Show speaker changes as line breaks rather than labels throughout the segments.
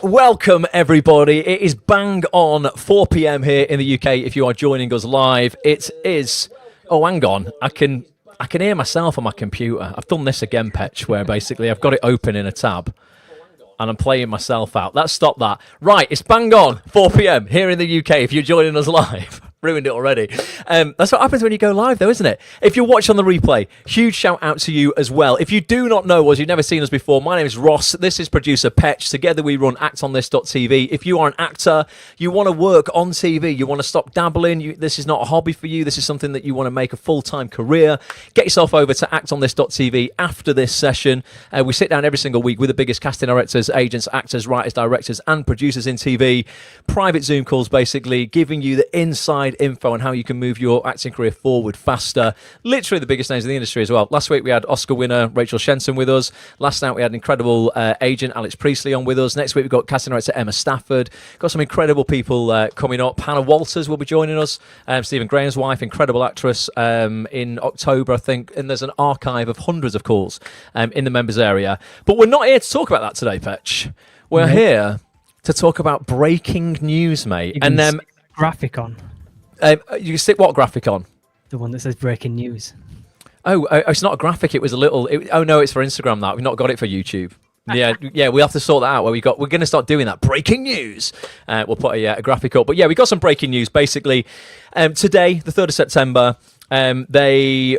Welcome everybody. It is bang on 4 p.m. here in the UK. If you are joining us live, it is. Oh, hang on. I can hear myself on my computer. I've done this again, Petch, where basically I've got it open in a tab and I'm playing myself out. Let's stop that. Right, it's bang on 4 p.m. here in the UK. If you're joining us live. Ruined it already. That's what happens when you go live, though, isn't it? If you're watching on the replay, huge shout out to you as well. If you do not know us, you've never seen us before, my name is Ross. This is producer Petch. Together we run actonthis.tv. If you are an actor, you want to work on TV, you want to stop dabbling, this is not a hobby for you, this is something that you want to make a full-time career, get yourself over to actonthis.tv after this session. We sit down every single week with the biggest casting directors, agents, actors, writers, directors, and producers in TV. Private Zoom calls, basically, giving you the inside info on how you can move your acting career forward faster. Literally the biggest names in the industry as well. Last week we had Oscar winner Rachel Shenson with us. Last night we had an incredible agent Alex Priestley on with us. Next week we've got casting director Emma Stafford. Got some incredible people coming up. Hannah Walters will be joining us. Stephen Graham's wife, incredible actress, in October I think. And there's an archive of hundreds of calls in the members area. But we're not here to talk about that today, Petch. We're here to talk about breaking news, mate.
And graphic on.
You can stick what graphic on?
The one that says breaking news.
Oh, it's not a graphic. It was a little. Oh no, it's for Instagram. That we've not got it for YouTube. Yeah, we have to sort that out. We're going to start doing that. Breaking news. We'll put a graphic up. But yeah, we got some breaking news. Basically, today, the 3rd of September, they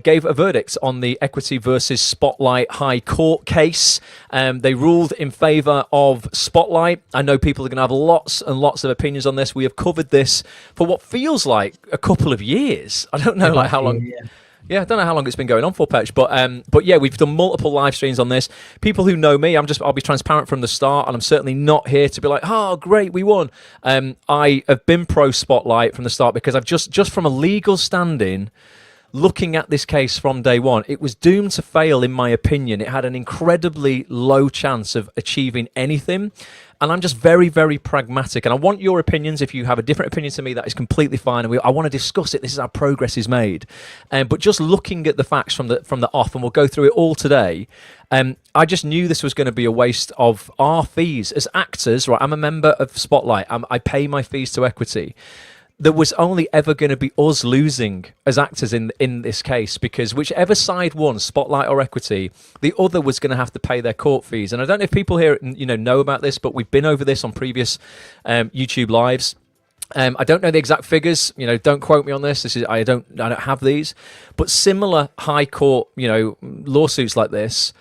gave a verdict on the Equity versus Spotlight High Court case. They ruled in favour of Spotlight. I know people are going to have lots and lots of opinions on this. We have covered this for what feels like a couple of years. I don't know how long. Yeah, I don't know how long it's been going on for, Petch, but yeah, we've done multiple live streams on this. People who know me, I'll be transparent from the start, and I'm certainly not here to be like, oh, great, we won. I have been pro Spotlight from the start because I've just from a legal standing, looking at this case from day one, it was doomed to fail, in my opinion. It had an incredibly low chance of achieving anything. And I'm just very, very pragmatic. And I want your opinions. If you have a different opinion to me, that is completely fine. And I want to discuss it. This is how progress is made. But just looking at the facts from the off, and we'll go through it all today, I just knew this was going to be a waste of our fees. As actors, right, I'm a member of Spotlight. I pay my fees to Equity. There was only ever going to be us losing as actors in this case, because whichever side won, Spotlight or Equity, the other was going to have to pay their court fees. And I don't know if people here know about this, but we've been over this on previous YouTube lives. I don't know the exact figures. Don't quote me on this. I don't have these, but similar high court lawsuits like this,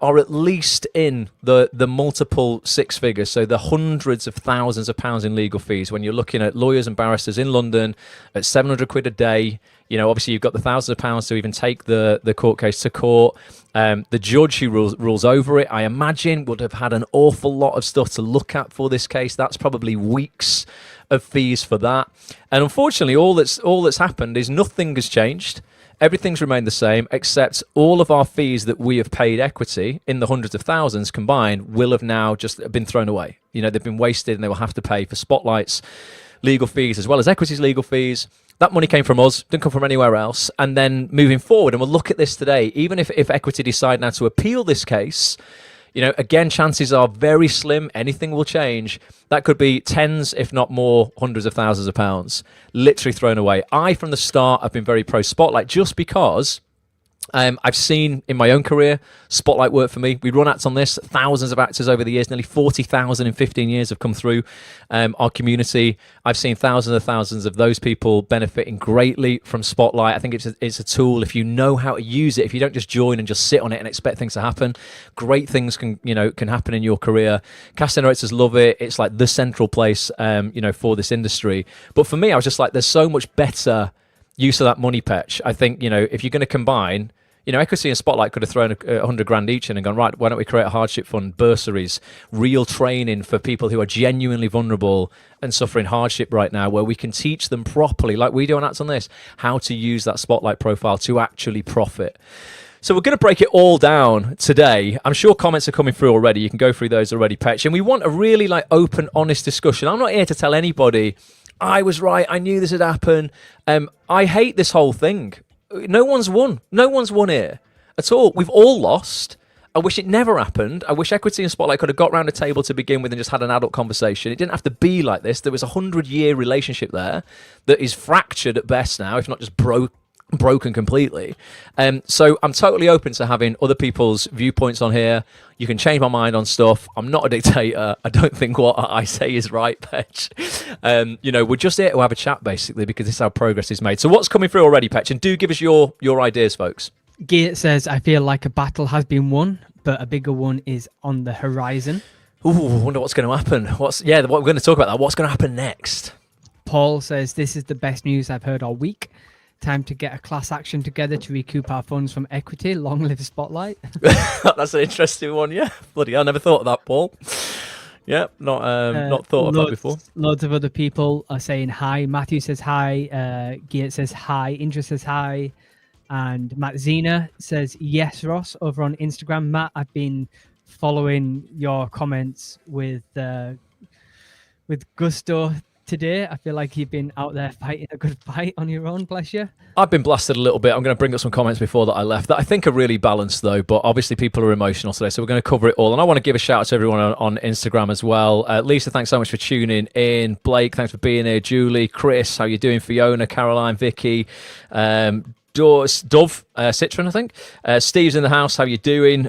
are at least in the multiple six figures, so the hundreds of thousands of pounds in legal fees. When you're looking at lawyers and barristers in London at 700 quid a day, obviously you've got the thousands of pounds to even take the court case to court. The judge who rules over it, I imagine, would have had an awful lot of stuff to look at for this case. That's probably weeks of fees for that. And unfortunately, all that's happened is nothing has changed. Everything's remained the same, except all of our fees that we have paid Equity in the hundreds of thousands combined will have now just been thrown away. They've been wasted, and they will have to pay for Spotlight's legal fees as well as Equity's legal fees. That money came from us, didn't come from anywhere else. And then moving forward, and we'll look at this today, even if Equity decide now to appeal this case, again, chances are very slim. Anything will change. That could be tens, if not more, hundreds of thousands of pounds literally thrown away. From the start, I've been very pro Spotlight just because I've seen in my own career Spotlight work for me. We run acts on this. Thousands of actors over the years, nearly 40,000 in 15 years have come through our community. I've seen thousands of those people benefiting greatly from Spotlight. I think it's a tool. If you know how to use it, if you don't just join and just sit on it and expect things to happen, great things can happen in your career. Casting directors love it. It's like the central place for this industry. But for me, I was just like, there's so much better use of that money, Petch. I think if you're going to combine, Equity and Spotlight could have thrown 100 grand each in and gone, right, why don't we create a hardship fund, bursaries, real training for people who are genuinely vulnerable and suffering hardship right now, where we can teach them properly, like we do on Acts on This, how to use that Spotlight profile to actually profit. So we're going to break it all down today. I'm sure comments are coming through already. You can go through those already, Petch. And we want a really open, honest discussion. I'm not here to tell anybody, I was right, I knew this would happen. I hate this whole thing. No one's won. No one's won here at all. We've all lost. I wish it never happened. I wish Equity and Spotlight could have got round a table to begin with and just had an adult conversation. It didn't have to be like this. There was a 100-year relationship there that is fractured at best now, if not just broken completely. So I'm totally open to having other people's viewpoints on here. You can change my mind on stuff. I'm not a dictator. I don't think what I say is right, Petch. We're just here to have a chat, basically, because this is how progress is made. So what's coming through already, Petch? And do give us your ideas, folks.
Geert says, I feel like a battle has been won, but a bigger one is on the horizon.
Ooh, I wonder what's going to happen. What we're going to talk about that. What's going to happen next?
Paul says, this is the best news I've heard all week. Time to get a class action together to recoup our funds from Equity. Long live Spotlight.
That's an interesting one, yeah. Bloody hell, I never thought of that, Paul. Yeah, not thought of that before.
Loads of other people are saying hi. Matthew says hi. Geert says hi. Indra says hi. And Matt Zena says, yes, Ross, over on Instagram. Matt, I've been following your comments with gusto today. I feel like you've been out there fighting a good fight on your own, bless you.
I've been blasted a little bit. I'm going to bring up some comments before that I left that I think are really balanced, though, but obviously people are emotional today, so we're going to cover it all. And I want to give a shout out to everyone on Instagram as well. Lisa, thanks so much for tuning in. Blake, thanks for being here. Julie, Chris, how you doing? Fiona, Caroline, Vicky, Dove, Citron, I think. Steve's in the house. How you doing?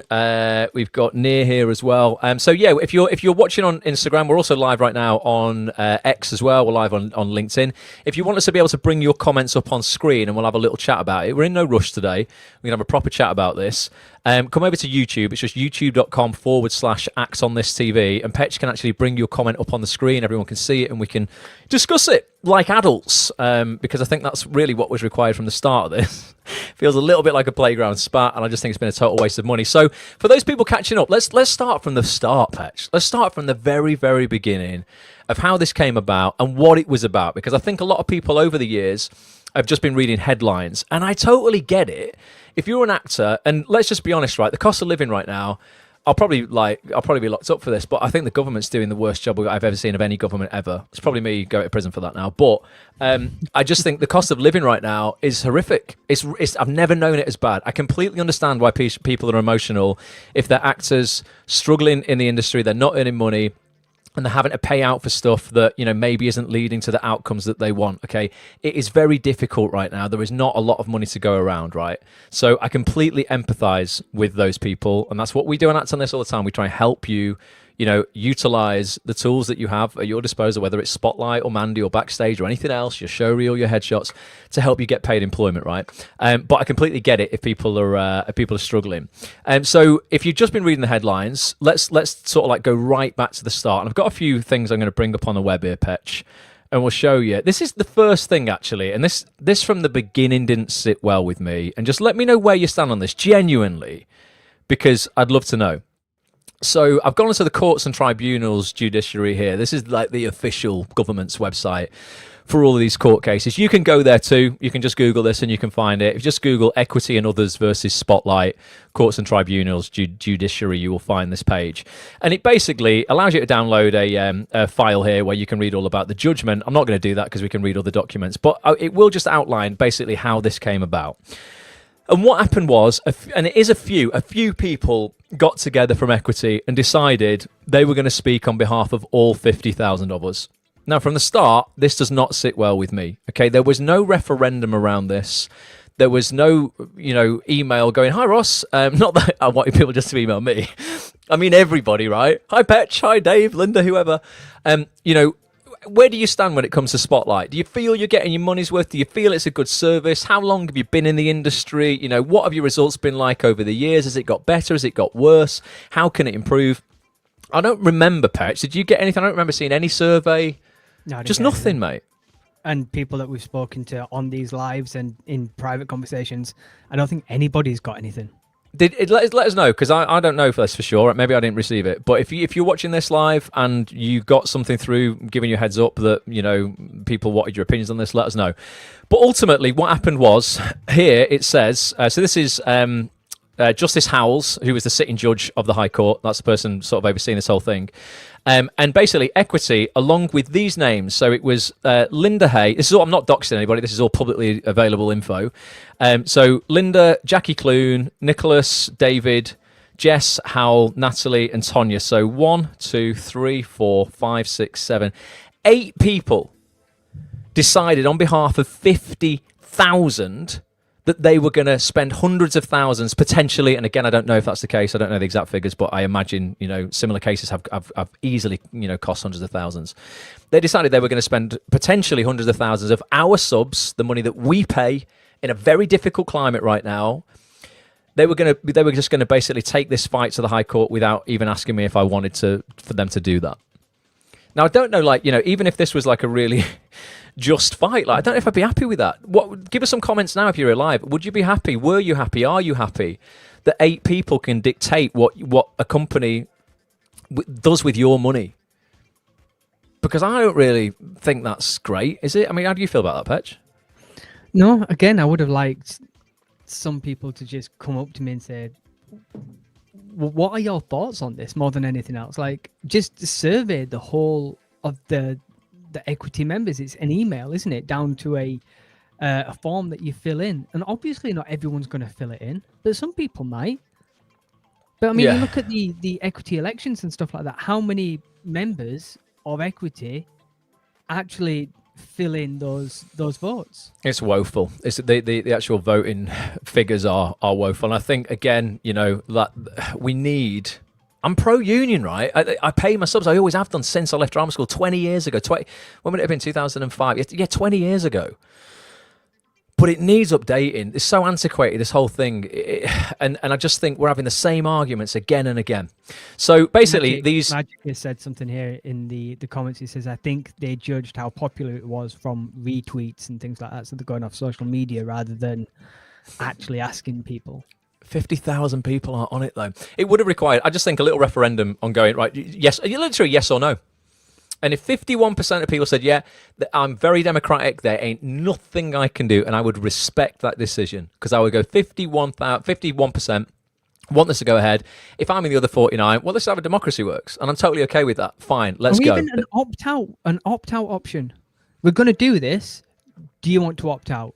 We've got Near here as well. So yeah, if you're watching on Instagram, we're also live right now on X as well. We're live on LinkedIn. If you want us to be able to bring your comments up on screen and we'll have a little chat about it. We're in no rush today. We can have a proper chat about this. Come over to YouTube. It's just youtube.com/Axe on this TV, and Petch can actually bring your comment up on the screen. Everyone can see it, and we can discuss it like adults. Because I think that's really what was required from the start of this. Feels a little bit like a playground spat, and I just think it's been a total waste of money. So for those people catching up, let's start from the start, Petch. Let's start from the very, very beginning of how this came about and what it was about. Because I think a lot of people over the years have just been reading headlines, and I totally get it. If you're an actor, and let's just be honest, right, the cost of living right now, I'll probably be locked up for this, but I think the government's doing the worst job I've ever seen of any government ever. It's probably me going to prison for that now, but I just think the cost of living right now is horrific. I've never known it as bad. I completely understand why people are emotional if they're actors struggling in the industry, they're not earning money, and they're having to pay out for stuff that, maybe isn't leading to the outcomes that they want, okay? It is very difficult right now. There is not a lot of money to go around, right? So I completely empathize with those people, and that's what we do on Act on This all the time. We try and help you, utilize the tools that you have at your disposal, whether it's Spotlight or Mandy or Backstage or anything else, your show reel, your headshots, to help you get paid employment, right? But I completely get it if people are struggling. So if you've just been reading the headlines, let's sort of like go right back to the start. And I've got a few things I'm going to bring up on the web here, Petch, and we'll show you. This is the first thing, actually, and this from the beginning didn't sit well with me. And just let me know where you stand on this, genuinely, because I'd love to know. So I've gone into the Courts and Tribunals judiciary here. This is like the official government's website for all of these court cases. You can go there too. You can just Google this and you can find it. If you just Google Equity and Others versus Spotlight, Courts and Tribunals judiciary, you will find this page. And it basically allows you to download a file here where you can read all about the judgment. I'm not going to do that because we can read all the documents, but it will just outline basically how this came about. And what happened was, and it is a few people got together from Equity and decided they were going to speak on behalf of all 50,000 of us. Now, from the start, this does not sit well with me. Okay, there was no referendum around this. There was no, email going, "Hi, Ross." Not that I wanted people just to email me. I mean, everybody, right? Hi, Petch. Hi, Dave, Linda, whoever. Where do you stand when it comes to Spotlight? Do you feel you're getting your money's worth? Do you feel it's a good service? How long have you been in the industry? What have your results been like over the years? Has it got better? Has it got worse? How can it improve? I don't remember, Petch. Did you get anything? I don't remember seeing any survey. No, I didn't. Just nothing, mate.
And people that we've spoken to on these lives and in private conversations, I don't think anybody's got anything.
Let us know, because I don't know if that's for sure. Maybe I didn't receive it. But if you're watching this live and you got something through giving you a heads up that, people wanted your opinions on this, let us know. But ultimately, what happened was, here it says, so this is Justice Howells, who was the sitting judge of the High Court. That's the person sort of overseeing this whole thing. And basically, Equity, along with these names, so it was Linda Hay. This is all, I'm not doxing anybody. This is all publicly available info. So Linda, Jackie Clune, Nicholas, David, Jess, Howell, Natalie, and Tonya. So 1, 2, 3, 4, 5, 6, 7, 8 people decided on behalf of 50,000 that they were going to spend hundreds of thousands potentially. And again, I don't know if that's the case. I don't know the exact figures, but I imagine, similar cases have easily, cost hundreds of thousands. They decided they were going to spend potentially hundreds of thousands of our subs, the money that we pay in a very difficult climate right now. They were just going to basically take this fight to the High Court without even asking me if I wanted for them to do that. Now, I don't know, even if this was like a really just fight, I don't know if I'd be happy with that. Give us some comments now if you're alive. Would you be happy? Were you happy? Are you happy that 8 people can dictate what a company does with your money? Because I don't really think that's great, is it? I mean, how do you feel about that, Petch?
No, again, I would have liked some people to just come up to me and say, what are your thoughts on this more than anything else? Just survey the whole of the equity members. It's an email, isn't it, down to a form that you fill in. And obviously not everyone's going to fill it in, but some people might. But I mean, you look at the equity elections and stuff like that. How many members of equity actually fill in those votes? It's
woeful. It's the actual voting figures are woeful. And I think, again, that we need... I'm pro-union, right? I pay my subs. I always have done since I left drama school 20 years ago. When would it have been? 2005? Yeah, 20 years ago. But it needs updating. It's so antiquated, this whole thing. And I just think we're having the same arguments again and again. So basically,
Magic has said something here in the comments. He says, I think they judged how popular it was from retweets and things like that. So they're going off social media rather than actually asking people.
50,000 people are on it, though. It would have required, I just think, a little referendum on going, right, yes, literally yes or no. And if 51% of people said, yeah, I'm very democratic, there ain't nothing I can do, and I would respect that decision, because I would go 51% want this to go ahead. If I'm in the other 49, well, let's have a democracy works, and I'm totally okay with that. Fine, let's go.
Even an opt-out option. We're going to do this. Do you want to opt out?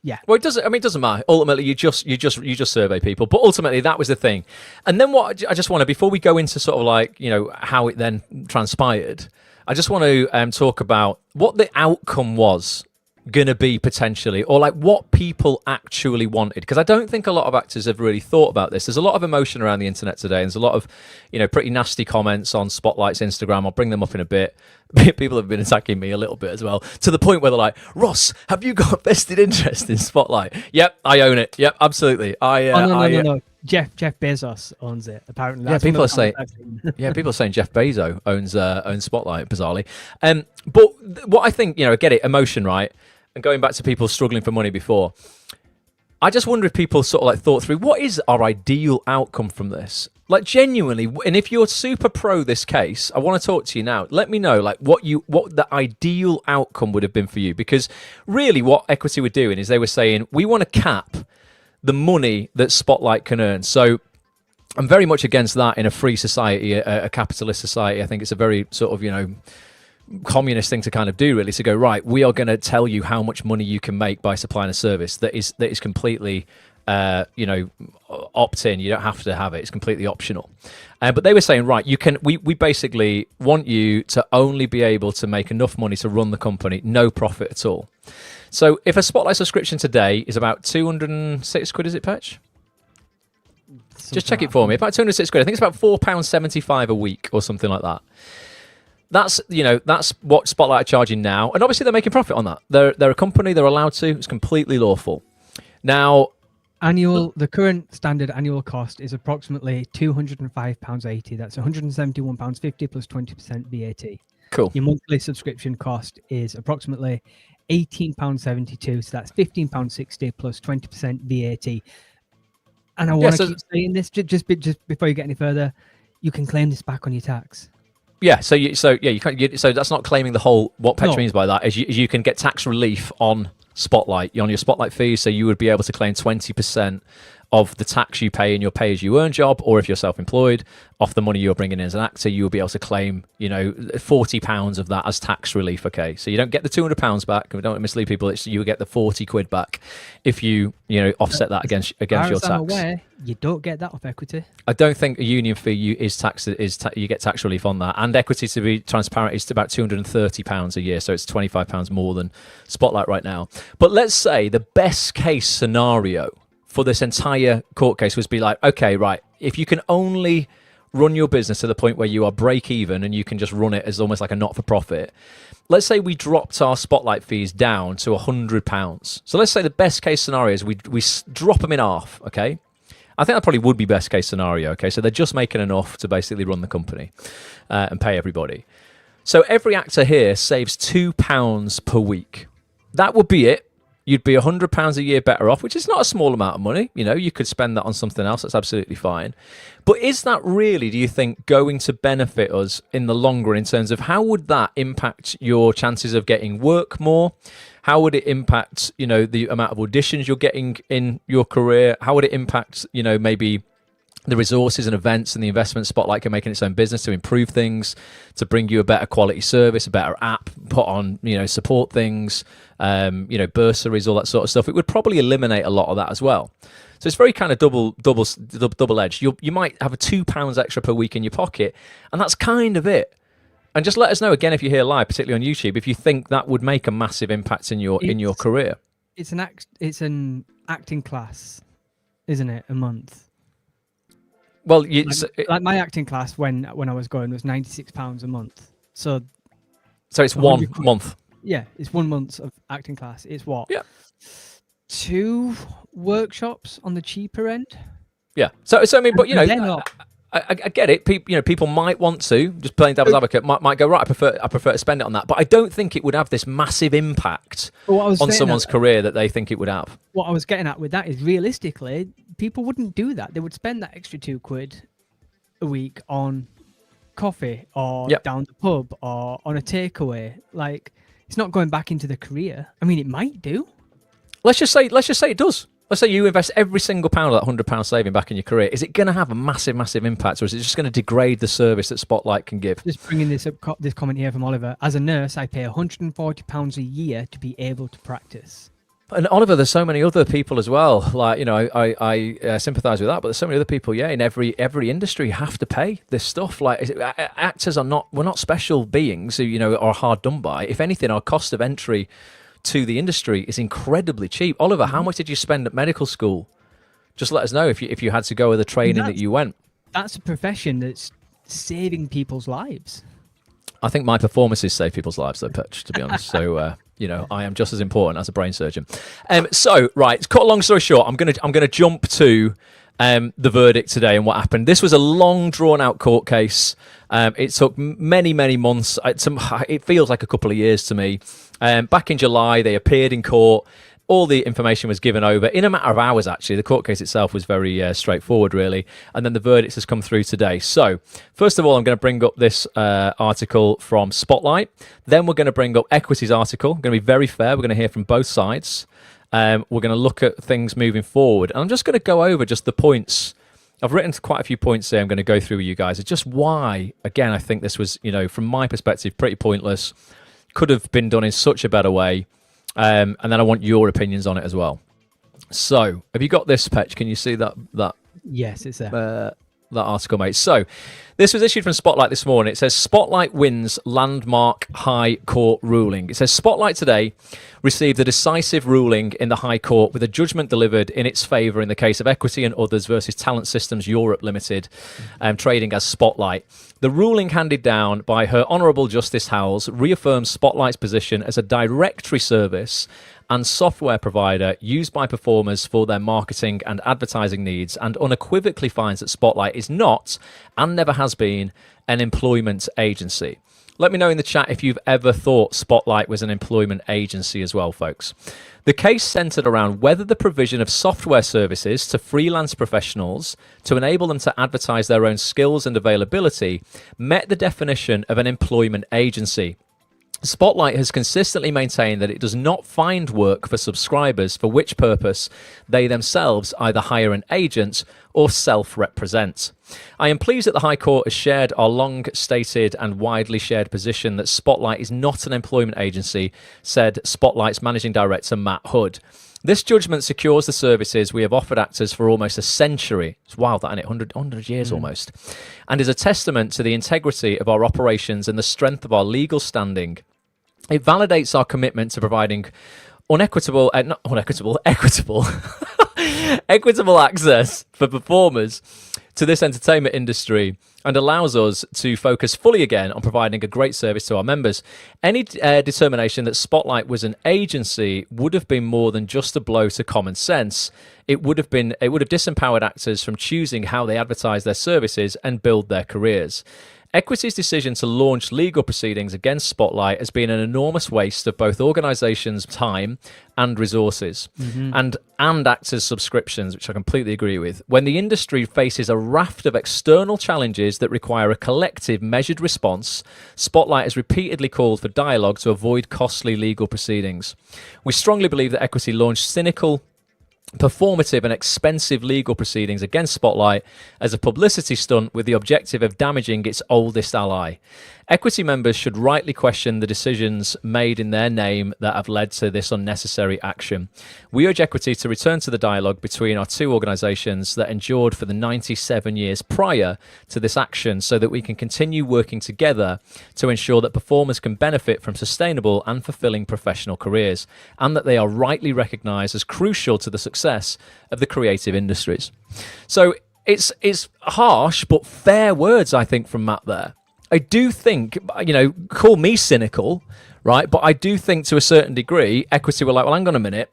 Yeah.
Well, it doesn't. I mean, it doesn't matter. Ultimately, you just survey people. But ultimately, that was the thing. And then what I just want to, before we go into sort of how it then transpired, I just want to talk about what the outcome was going to be potentially, or what people actually wanted, because I don't think a lot of actors have really thought about this. There's a lot of emotion around the internet today, and there's a lot of pretty nasty comments on Spotlight's Instagram. I'll bring them up in a bit. People have been attacking me a little bit as well, to the point where they're like, Ross, have you got a vested interest in Spotlight? Yep, I own it. Yep, absolutely.
No. Jeff Bezos owns it. Apparently, that's
people are saying. People are saying Jeff Bezos owns Spotlight, bizarrely. But what I think, I get it, emotion, right? And going back to people struggling for money before, I just wonder if people sort of thought through, what is our ideal outcome from this? Genuinely, and if you're super pro this case, I want to talk to you now. Let me know what the ideal outcome would have been for you, because really what Equity were doing is they were saying, we want to cap the money that Spotlight can earn. So I'm very much against that in a free society, a capitalist society. I think it's a very sort of, communist thing to kind of do, really, to go, right, we are going to tell you how much money you can make by supplying a service that is completely opt-in. You don't have to have it. It's completely optional. But they were saying, right, we basically want you to only be able to make enough money to run the company, no profit at all. So if a Spotlight subscription today is about 206 quid, is it, Patch? Just check it for me. About 206 quid. I think it's about £4.75 a week or something like that. That's what Spotlight are charging now, and obviously they're making profit on that. They're a company, they're allowed to. It's completely lawful. Now,
the current standard annual cost is approximately £205.80. That's £171.50 plus 20% VAT.
Cool.
Your monthly subscription cost is approximately £18.72. So that's £15.60 plus 20% VAT. And I want to keep saying this just before you get any further. You can claim this back on your tax.
Yeah, so that's not claiming the whole. What Petch means by that is you can get tax relief on Spotlight, on your Spotlight fees. So you would be able to claim 20% of the tax you pay in your pay-as-you-earn job, or if you're self-employed, off the money you're bringing in as an actor, you will be able to claim, £40 of that as tax relief. Okay, so you don't get the £200 back. We don't want to mislead people. You will get the 40 quid back if you offset that against your tax.
I'm aware, you don't get that off equity.
I don't think a union fee you get tax relief on that, and equity, to be transparent, is about £230 a year, so it's £25 more than Spotlight right now. But let's say the best case scenario for this entire court case was be like, okay, right, if you can only run your business to the point where you are break even and you can just run it as almost like a not-for-profit. Let's say we dropped our Spotlight fees down to £100. So let's say the best case scenario is we drop them in half, okay? I think that probably would be best case scenario, okay? So they're just making enough to basically run the company and pay everybody. So every actor here saves £2 per week. That would be it. You'd be £100 a year better off, which is not a small amount of money. You could spend that on something else. That's absolutely fine. But is that really, do you think, going to benefit us in the long run in terms of how would that impact your chances of getting work more? How would it impact, the amount of auditions you're getting in your career? How would it impact, maybe the resources and events and the investment Spotlight can make in its own business to improve things, to bring you a better quality service, a better app, put on, support things, bursaries, all that sort of stuff? It would probably eliminate a lot of that as well. So it's very kind of double edged. You might have a £2 extra per week in your pocket, and that's kind of it. And just let us know again if you're here live, particularly on YouTube, if you think that would make a massive impact in your career.
It's an acting class, isn't it? A month.
Well,
like my acting class when I was going was £96 a month. So
it's 1 month.
Yeah, it's 1 month of acting class. It's what?
Yeah.
2 workshops on the cheaper end.
Yeah. So I mean, but
they're not.
I get it. People might want to, just playing devil's advocate, might go, right, I prefer to spend it on that. But I don't think it would have this massive impact on someone's career that they think it would have.
What I was getting at with that is, realistically, people wouldn't do that. They would spend that extra £2 a week on coffee or down the pub or on a takeaway. Like, it's not going back into the career. I mean, it might do. Let's just say
it does. Let's say you invest every single pound of that £100 saving back in your career. Is it going to have a massive, massive impact, or is it just going to degrade the service that Spotlight can give?
Just bringing this comment here from Oliver. As a nurse, I pay £140 a year to be able to practice.
And Oliver, there's so many other people as well. Like, I sympathise with that, but there's so many other people, in every industry have to pay this stuff. Like, actors we're not special beings who, are hard done by. If anything, our cost of entry to the industry is incredibly cheap. Oliver, how much did you spend at medical school? Just let us know if you had to go with the training that you went.
That's a profession that's saving people's lives.
I think my performances save people's lives, though, Perch, to be honest. So, I am just as important as a brain surgeon. So, right, cut a long story short, I'm gonna jump to the verdict today and what happened. This was a long, drawn-out court case. It took many, many months. It feels like a couple of years to me. Back in July, they appeared in court. All the information was given over in a matter of hours, actually. The court case itself was very straightforward, really. And then the verdict has come through today. So, first of all, I'm going to bring up this article from Spotlight. Then we're going to bring up Equity's article. Going to be very fair. We're going to hear from both sides. We're going to look at things moving forward. And I'm just going to go over just the points. I've written quite a few points here I'm going to go through with you guys. It's just why, again, I think this was, from my perspective, pretty pointless. Could have been done in such a better way. And then I want your opinions on it as well. So, have you got this, Petch? Can you see that?
Yes, it's there.
That article, mate. So, this was issued from Spotlight this morning. It says, Spotlight wins landmark High Court ruling. It says, Spotlight today received a decisive ruling in the High Court with a judgment delivered in its favour in the case of Equity and Others versus Talent Systems Europe Limited, trading as Spotlight. The ruling handed down by Her Honourable Justice Howells reaffirms Spotlight's position as a directory service and software provider used by performers for their marketing and advertising needs, and unequivocally finds that Spotlight is not, and never has been, an employment agency. Let me know in the chat if you've ever thought Spotlight was an employment agency as well, folks. The case centred around whether the provision of software services to freelance professionals to enable them to advertise their own skills and availability met the definition of an employment agency. Spotlight has consistently maintained that it does not find work for subscribers for which purpose they themselves either hire an agent or self-represent. I am pleased that the High Court has shared our long-stated and widely shared position that Spotlight is not an employment agency, said Spotlight's Managing Director Matt Hood. This judgment secures the services we have offered actors for almost a century. It's wild, that, isn't it? 100 years almost. And is a testament to the integrity of our operations and the strength of our legal standing. It validates our commitment to providing equitable access for performers to this entertainment industry and allows us to focus fully again on providing a great service to our members. Any determination that Spotlight was an agency would have been more than just a blow to common sense. It would have disempowered actors from choosing how they advertise their services and build their careers. Equity's decision to launch legal proceedings against Spotlight has been an enormous waste of both organisations' time and resources, and actors' subscriptions, which I completely agree with. When the industry faces a raft of external challenges that require a collective, measured response, Spotlight has repeatedly called for dialogue to avoid costly legal proceedings. We strongly believe that Equity launched cynical, performative and expensive legal proceedings against Spotlight as a publicity stunt with the objective of damaging its oldest ally. Equity members should rightly question the decisions made in their name that have led to this unnecessary action. We urge Equity to return to the dialogue between our two organisations that endured for the 97 years prior to this action so that we can continue working together to ensure that performers can benefit from sustainable and fulfilling professional careers and that they are rightly recognised as crucial to the success of the creative industries. So it's harsh but fair words, I think, from Matt there. I do think, call me cynical, right? But I do think to a certain degree, Equity were like, well, hang on a minute.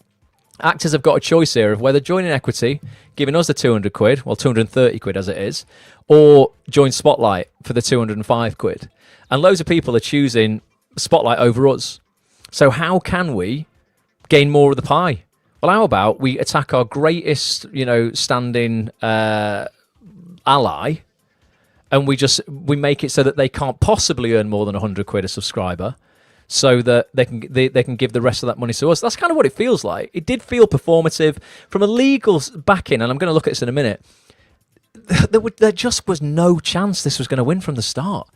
Actors have got a choice here of whether joining Equity, giving us the 200 quid, well, 230 quid as it is, or join Spotlight for the 205 quid. And loads of people are choosing Spotlight over us. So how can we gain more of the pie? Well, how about we attack our greatest, standing ally, and we make it so that they can't possibly earn more than 100 quid a subscriber, so that they can give the rest of that money to us. That's kind of what it feels like. It did feel performative from a legal backing, and I'm going to look at this in a minute. There just was no chance this was going to win from the start.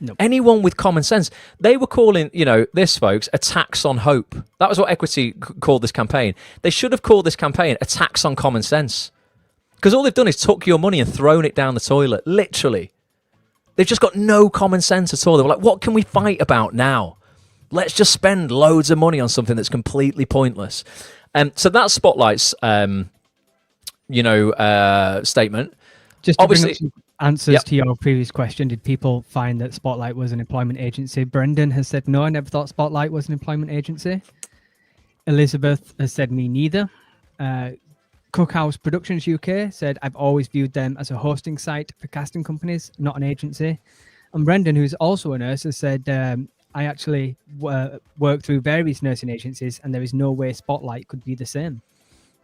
Nope. Anyone with common sense, they were calling, this, folks, a tax on hope. That was what Equity called this campaign. They should have called this campaign a tax on common sense, because all they've done is took your money and thrown it down the toilet, literally. They've just got no common sense at all. They were like, what can we fight about now? Let's just spend loads of money on something that's completely pointless. So that's Spotlight's, statement.
Just to bring up some answers to your previous question, did people find that Spotlight was an employment agency? Brendan has said, no, I never thought Spotlight was an employment agency. Elizabeth has said, me neither. Cookhouse Productions UK said, I've always viewed them as a hosting site for casting companies, not an agency. And Brendan, who's also a nurse, has said, I actually work through various nursing agencies and there is no way Spotlight could be the same.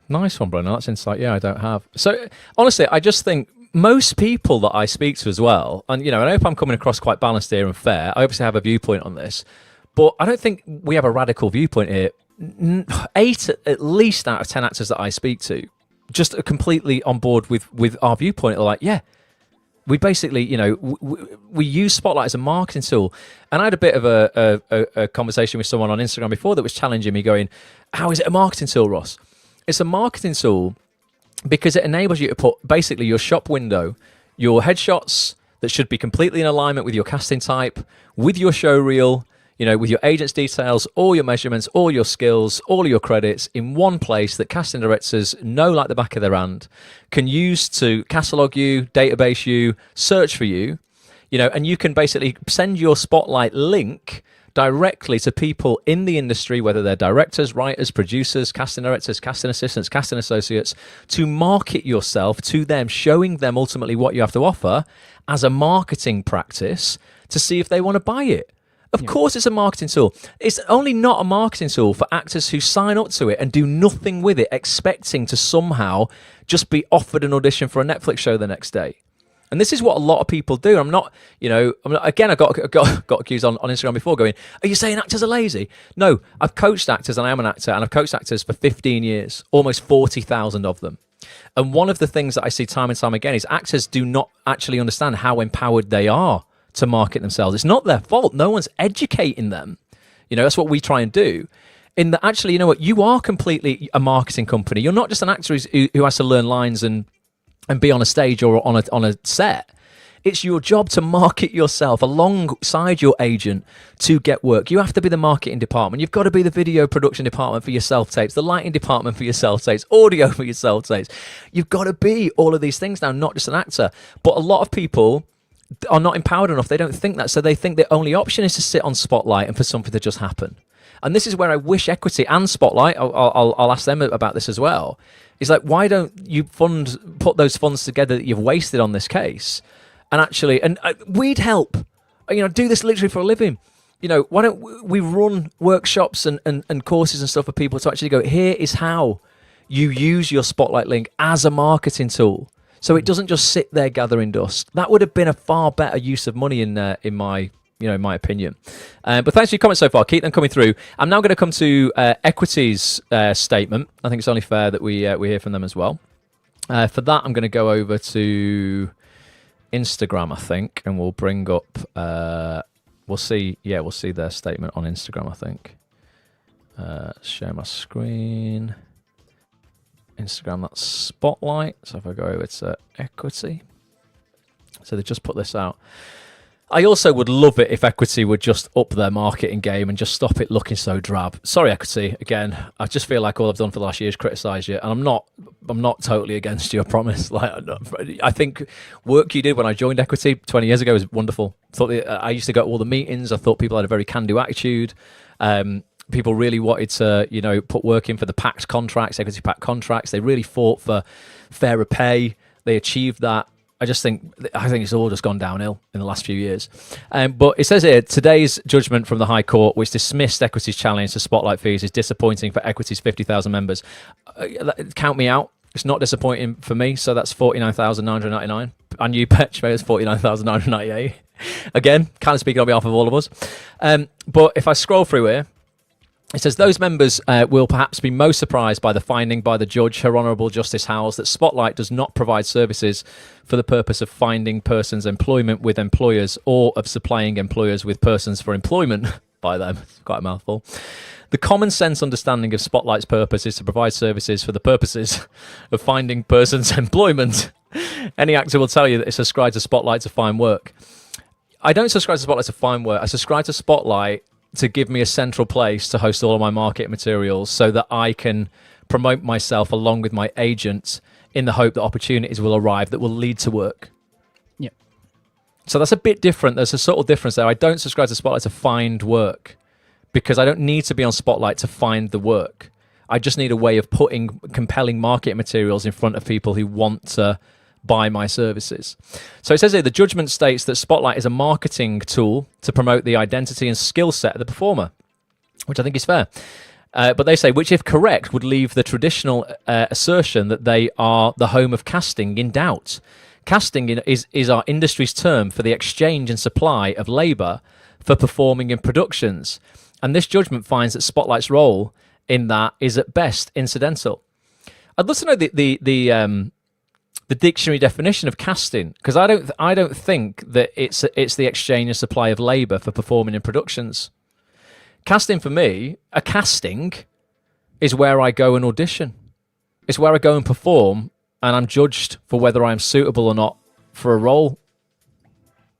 Nice one, Brendan. That's insight. Yeah, I don't have. So honestly, I just think most people that I speak to as well, and I hope I'm coming across quite balanced here and fair. I obviously have a viewpoint on this, but I don't think we have a radical viewpoint here. 8 at least out of 10 actors that I speak to just are completely on board with our viewpoint. They're like, yeah, we basically, we use Spotlight as a marketing tool. And I had a bit of a conversation with someone on Instagram before that was challenging me, going, how is it a marketing tool, Ross? It's a marketing tool because it enables you to put basically your shop window, your headshots that should be completely in alignment with your casting type, with your show reel, with your agent's details, all your measurements, all your skills, all your credits in one place that casting directors know like the back of their hand, can use to catalog you, database you, search for you, and you can basically send your Spotlight link directly to people in the industry, whether they're directors, writers, producers, casting directors, casting assistants, casting associates, to market yourself to them, showing them ultimately what you have to offer as a marketing practice to see if they want to buy it. Of course it's a marketing tool. It's only not a marketing tool for actors who sign up to it and do nothing with it, expecting to somehow just be offered an audition for a Netflix show the next day.
And this is what a lot of people do. Again, I got accused on Instagram before going, are you saying actors are lazy? No, I've coached actors and I am an actor, and I've coached actors for 15 years, almost 40,000 of them. And one of the things that I see time and time again is actors do not actually understand how empowered they are to market themselves. It's not their fault. No one's educating them. That's what we try and do. In that, actually, you know what? You are completely a marketing company. You're not just an actor who has to learn lines and be on a stage or on a set. It's your job to market yourself alongside your agent to get work. You have to be the marketing department. You've got to be the video production department for your self-tapes, the lighting department for your self-tapes, audio for your self-tapes. You've got to be all of these things now, not just an actor. But a lot of people are not empowered enough. They don't think that. So they think the only option is to sit on Spotlight and for something to just happen. And this is where I wish Equity and Spotlight, I'll ask them about this as well, is like, why don't you put those funds together that you've wasted on this case and actually, we'd help, do this literally for a living. Why don't we run workshops and courses and stuff for people to actually go, here is how you use your Spotlight link as a marketing tool. So it doesn't just sit there gathering dust. That would have been a far better use of money in my opinion. But thanks for your comments so far. Keep them coming through. I'm now going to come to Equity's statement. I think it's only fair that we hear from them as well. For that, I'm going to go over to Instagram, I think, and we'll bring up. We'll see their statement on Instagram, I think. Share my screen. Instagram, that's Spotlight. So if I go over to Equity. So they just put this out. I also would love it if Equity would just up their marketing game and just stop it looking so drab. Sorry, Equity. Again, I just feel like all I've done for the last year is criticise you, and I'm not totally against you. I promise. I think work you did when I joined Equity 20 years ago was wonderful. I used to go to all the meetings. I thought people had a very can-do attitude. People really wanted to, put work in for the packed contracts, Equity packed contracts. They really fought for fairer pay. They achieved that. I think it's all just gone downhill in the last few years. But it says here, today's judgment from the High Court, which dismissed Equity's challenge to Spotlight fees, is disappointing for Equity's 50,000 members. Count me out. It's not disappointing for me, so that's 49,999. And you, Petch, it's 49,998. Again, kind of speaking on behalf of all of us. But if I scroll through here, it says those members will perhaps be most surprised by the finding by the judge, Her Honourable Justice Howells, that Spotlight does not provide services for the purpose of finding persons employment with employers or of supplying employers with persons for employment by them. It's quite a mouthful. The common sense understanding of Spotlight's purpose is to provide services for the purposes of finding persons employment. Any actor will tell you that it's ascribed to Spotlight to find work. I don't subscribe to Spotlight to find work. I subscribe to Spotlight to give me a central place to host all of my market materials so that I can promote myself along with my agent in the hope that opportunities will arrive that will lead to work.
Yeah.
So that's a bit different. There's a subtle difference there. I don't subscribe to Spotlight to find work because I don't need to be on Spotlight to find the work. I just need a way of putting compelling market materials in front of people who want to buy my services. So it says here, the judgment states that Spotlight is a marketing tool to promote the identity and skill set of the performer, which I think is fair. But they say, which if correct, would leave the traditional assertion that they are the home of casting in doubt. Casting is our industry's term for the exchange and supply of labour for performing in productions. And this judgment finds that Spotlight's role in that is at best incidental. I'd love to know the dictionary definition of casting, because I don't think that it's the exchange and supply of labour for performing in productions. Casting for me, a casting is where I go and audition. It's where I go and perform, and I'm judged for whether I'm suitable or not for a role.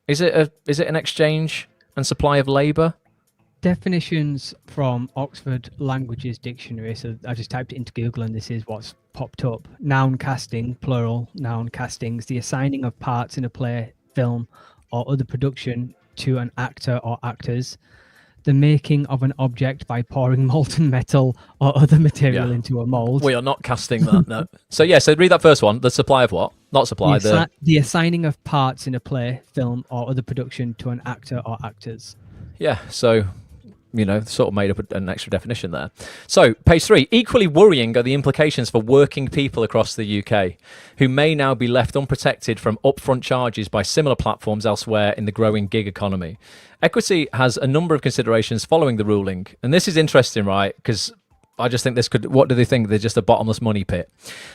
Is it an exchange and supply of labour?
Definitions from Oxford Languages Dictionary. So I just typed it into Google and this is what's popped up. Noun casting, plural, noun castings, the assigning of parts in a play, film, or other production to an actor or actors. The making of an object by pouring molten metal or other material into a mould.
We are not casting that, no. So read that first one. The supply of what? Not supply.
The assigning of parts in a play, film, or other production to an actor or actors.
Yeah, so sort of made up an extra definition there. So, page 3. Equally worrying are the implications for working people across the UK, who may now be left unprotected from upfront charges by similar platforms elsewhere in the growing gig economy. Equity has a number of considerations following the ruling, and this is interesting, right? Because I just think this could... What do they think? They're just a bottomless money pit.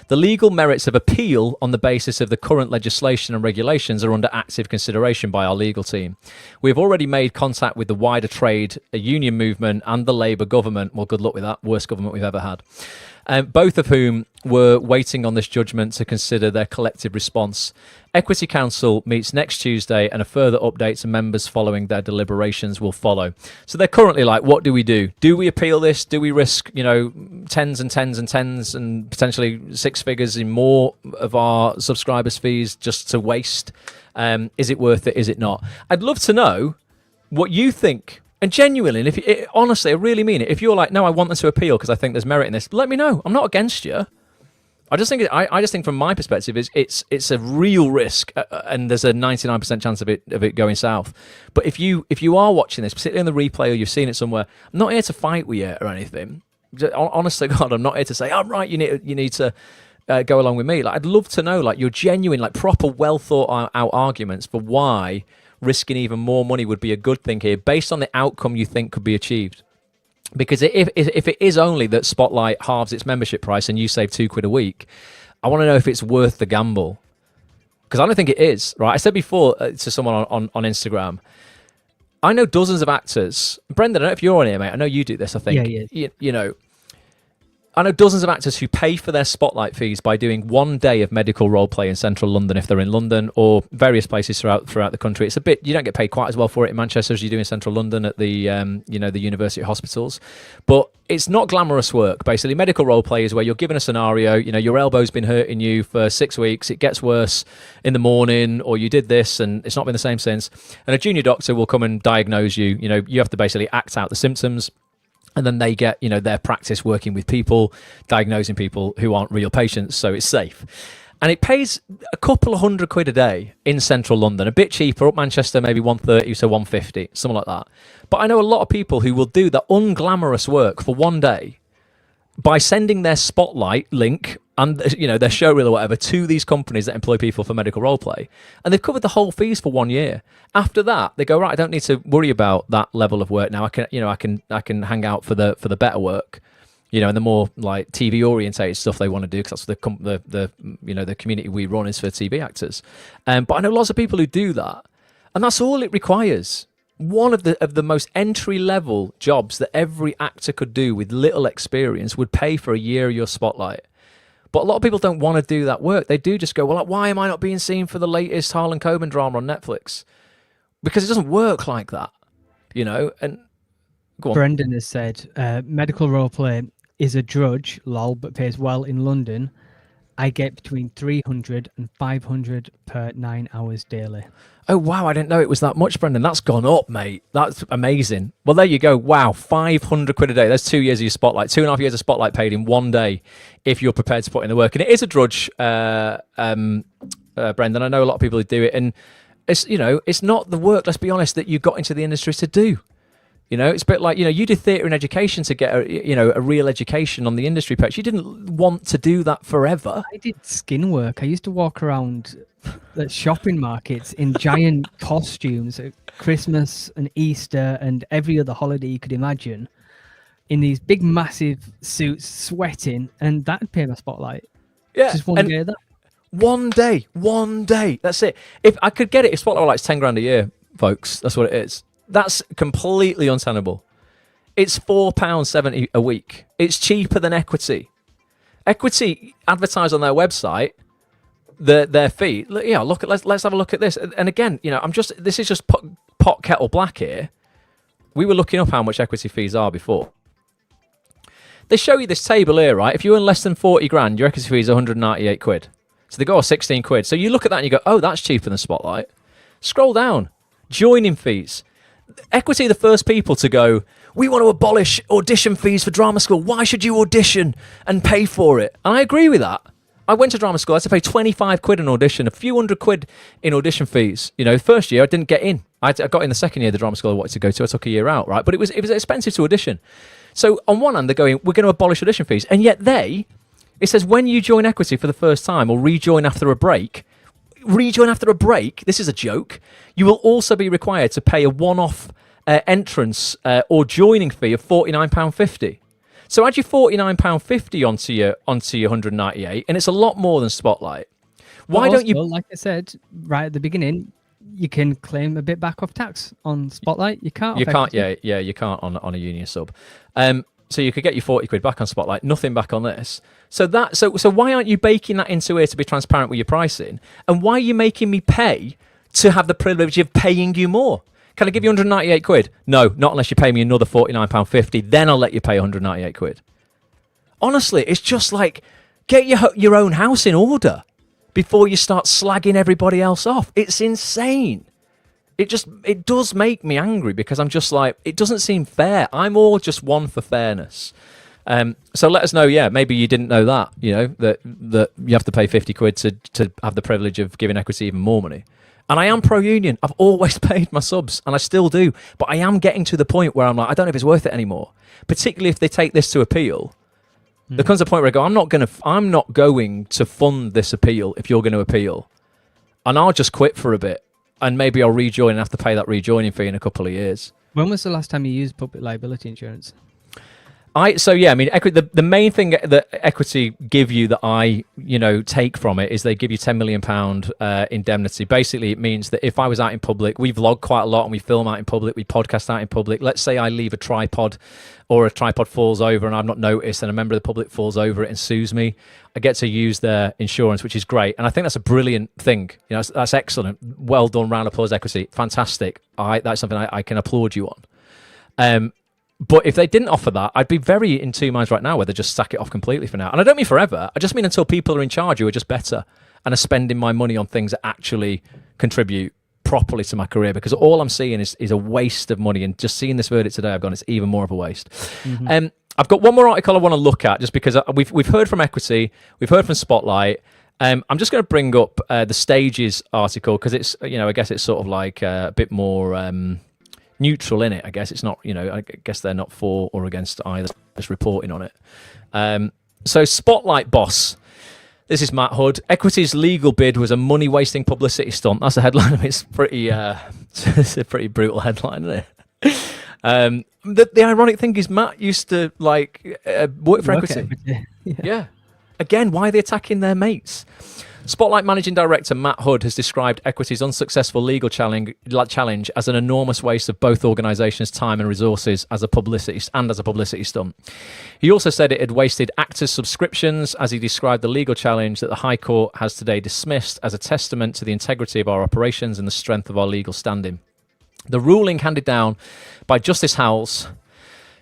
The legal merits of appeal on the basis of the current legislation and regulations are under active consideration by our legal team. We've already made contact with the wider trade, a union movement, and the Labour government. Well, good luck with that. Worst government we've ever had. Both of whom were waiting on this judgment to consider their collective response. Equity Council meets next Tuesday, and a further update to members following their deliberations will follow. So they're currently like, what do we do? Do we appeal this? Do we risk, tens and tens and tens and potentially six figures in more of our subscribers' fees just to waste? Is it worth it? Is it not? I'd love to know what you think. And genuinely, and honestly, I really mean it. If you're like, no, I want them to appeal because I think there's merit in this, let me know. I'm not against you. I just think from my perspective, it's a real risk, and there's a 99% chance of it going south. But if you are watching this, particularly on the replay or you've seen it somewhere, I'm not here to fight with you or anything. Honestly, God, I'm not here to say, I'm right. You need to go along with me. Like, I'd love to know, like, your genuine, like, proper, well thought out arguments for why risking even more money would be a good thing here, based on the outcome you think could be achieved. Because if it is only that Spotlight halves its membership price and you save £2 a week, I want to know if it's worth the gamble. Because I don't think it is, right? I said before to someone on Instagram, I know dozens of actors. Brendan, I don't know if you're on here, mate. I know you do this, I think.
Yeah.
I know dozens of actors who pay for their Spotlight fees by doing one day of medical role play in central London if they're in London, or various places throughout the country. It's a bit, you don't get paid quite as well for it in Manchester as you do in central London at the the university hospitals. But it's not glamorous work. Basically, medical role play is where you're given a scenario, your elbow's been hurting you for 6 weeks, it gets worse in the morning, or you did this and it's not been the same since. And a junior doctor will come and diagnose you. You have to basically act out the symptoms. And then they get, their practice working with people, diagnosing people who aren't real patients, so it's safe. And it pays a couple of £100 a day in central London, a bit cheaper, up Manchester, maybe 130 to 150, something like that. But I know a lot of people who will do the unglamorous work for one day by sending their Spotlight link and their showreel or whatever to these companies that employ people for medical role play, and they've covered the whole fees for 1 year. After that, they go, right, I don't need to worry about that level of work now. I can hang out for the better work, and the more like TV orientated stuff they want to do, because that's the community we run is for TV actors. But I know lots of people who do that, and that's all it requires. One of the most entry level jobs that every actor could do with little experience would pay for a year of your Spotlight. But a lot of people don't want to do that work. They do just go, well, why am I not being seen for the latest Harlan Coben drama on Netflix? Because it doesn't work like that, and go on.
Brendan has said, medical roleplay is a drudge, lol, but pays well in London. I get between 300 and 500 per 9 hours daily.
Oh, wow, I didn't know it was that much, Brendan. That's gone up, mate. That's amazing. Well, there you go. Wow, £500 a day. That's 2 years of your Spotlight. 2.5 years of Spotlight paid in one day if you're prepared to put in the work. And it is a drudge, Brendan. I know a lot of people who do it. And it's, it's not the work, let's be honest, that you got into the industry to do. It's a bit like, you did theatre and education to get a real education on the industry patch. You didn't want to do that forever.
I did skin work. I used to walk around at shopping markets in giant costumes at Christmas and Easter and every other holiday you could imagine, in these big, massive suits, sweating, and that'd pay my Spotlight.
Yeah.
Just one day of that.
One day. That's it. If I could get it, if Spotlight like £10,000 a year, folks, that's what it is. That's completely untenable. It's £4.70 a week. It's cheaper than Equity. Equity advertise on their website their fee. Yeah, let's have a look at this. And again, this is just pot kettle black here. We were looking up how much Equity fees are before. They show you this table here, right? If you earn less than 40 grand, your Equity fee is £198. So they go 16 quid. So you look at that and you go, oh, that's cheaper than Spotlight. Scroll down. Joining fees. Equity are the first people to go, we want to abolish audition fees for drama school. Why should you audition and pay for it? And I agree with that. I went to drama school. I had to pay 25 quid an audition, a few hundred quid in audition fees. You know, first year I didn't get in. I got in the second year of the drama school I wanted to go to. I took a year out, right? But it was expensive to audition. So on one hand, they're going, we're going to abolish audition fees. And yet it says when you join Equity for the first time or rejoin after a break, this is a joke, you will also be required to pay a one-off entrance or joining fee of £49.50. So add your £49.50 onto your 198, and it's a lot more than Spotlight. Why don't you?
Like I said right at the beginning, you can claim a bit back off tax on Spotlight. You can't.
You can't. Yeah. You can't on a union sub. So you could get your 40 quid back on Spotlight, nothing back on this. So why aren't you baking that into here to be transparent with your pricing? And why are you making me pay to have the privilege of paying you more? Can I give you 198 quid? No, not unless you pay me another £49.50. Then I'll let you pay 198 quid. Honestly, it's just like, get your own house in order before you start slagging everybody else off. It's insane. It does make me angry because I'm just like, it doesn't seem fair. I'm all just one for fairness. So let us know, maybe you didn't know that, that you have to pay 50 quid to have the privilege of giving Equity even more money. And I am pro-union. I've always paid my subs, and I still do. But I am getting to the point where I'm like, I don't know if it's worth it anymore. Particularly if they take this to appeal. There comes a point where I go, I'm not going to fund this appeal if you're going to appeal. And I'll just quit for a bit. And maybe I'll rejoin and have to pay that rejoining fee in a couple of years.
When was the last time you used public liability insurance?
The main thing that Equity give you that I, take from it is they give you £10 million indemnity. Basically, it means that if I was out in public, we vlog quite a lot and we film out in public, we podcast out in public. Let's say I leave a tripod or a tripod falls over and I've not noticed and a member of the public falls over it and sues me. I get to use their insurance, which is great. And I think that's a brilliant thing. That's excellent. Well done. Round of applause, Equity. Fantastic. That's something I can applaud you on. But if they didn't offer that, I'd be very in two minds right now whether just sack it off completely for now. And I don't mean forever. I just mean until people are in charge who are just better and are spending my money on things that actually contribute properly to my career. Because all I'm seeing is a waste of money. And just seeing this verdict today, I've gone, it's even more of a waste. Mm-hmm. I've got one more article I want to look at just because we've heard from Equity, we've heard from Spotlight. I'm just going to bring up the Stages article because it's, I guess it's sort of like a bit more neutral in it. I guess it's not, I guess they're not for or against either, just reporting on it. So Spotlight boss, this is Matt Hood. Equity's legal bid was a money-wasting publicity stunt. That's the headline. It's pretty, it's a pretty brutal headline, isn't it? The ironic thing is Matt used to work for Equity. Yeah. Again, why are they attacking their mates? Spotlight Managing Director Matt Hood has described Equity's unsuccessful legal challenge as an enormous waste of both organisations' time and resources as a publicity stunt. He also said it had wasted actors' subscriptions as he described the legal challenge that the High Court has today dismissed as a testament to the integrity of our operations and the strength of our legal standing. The ruling handed down by Justice Howells,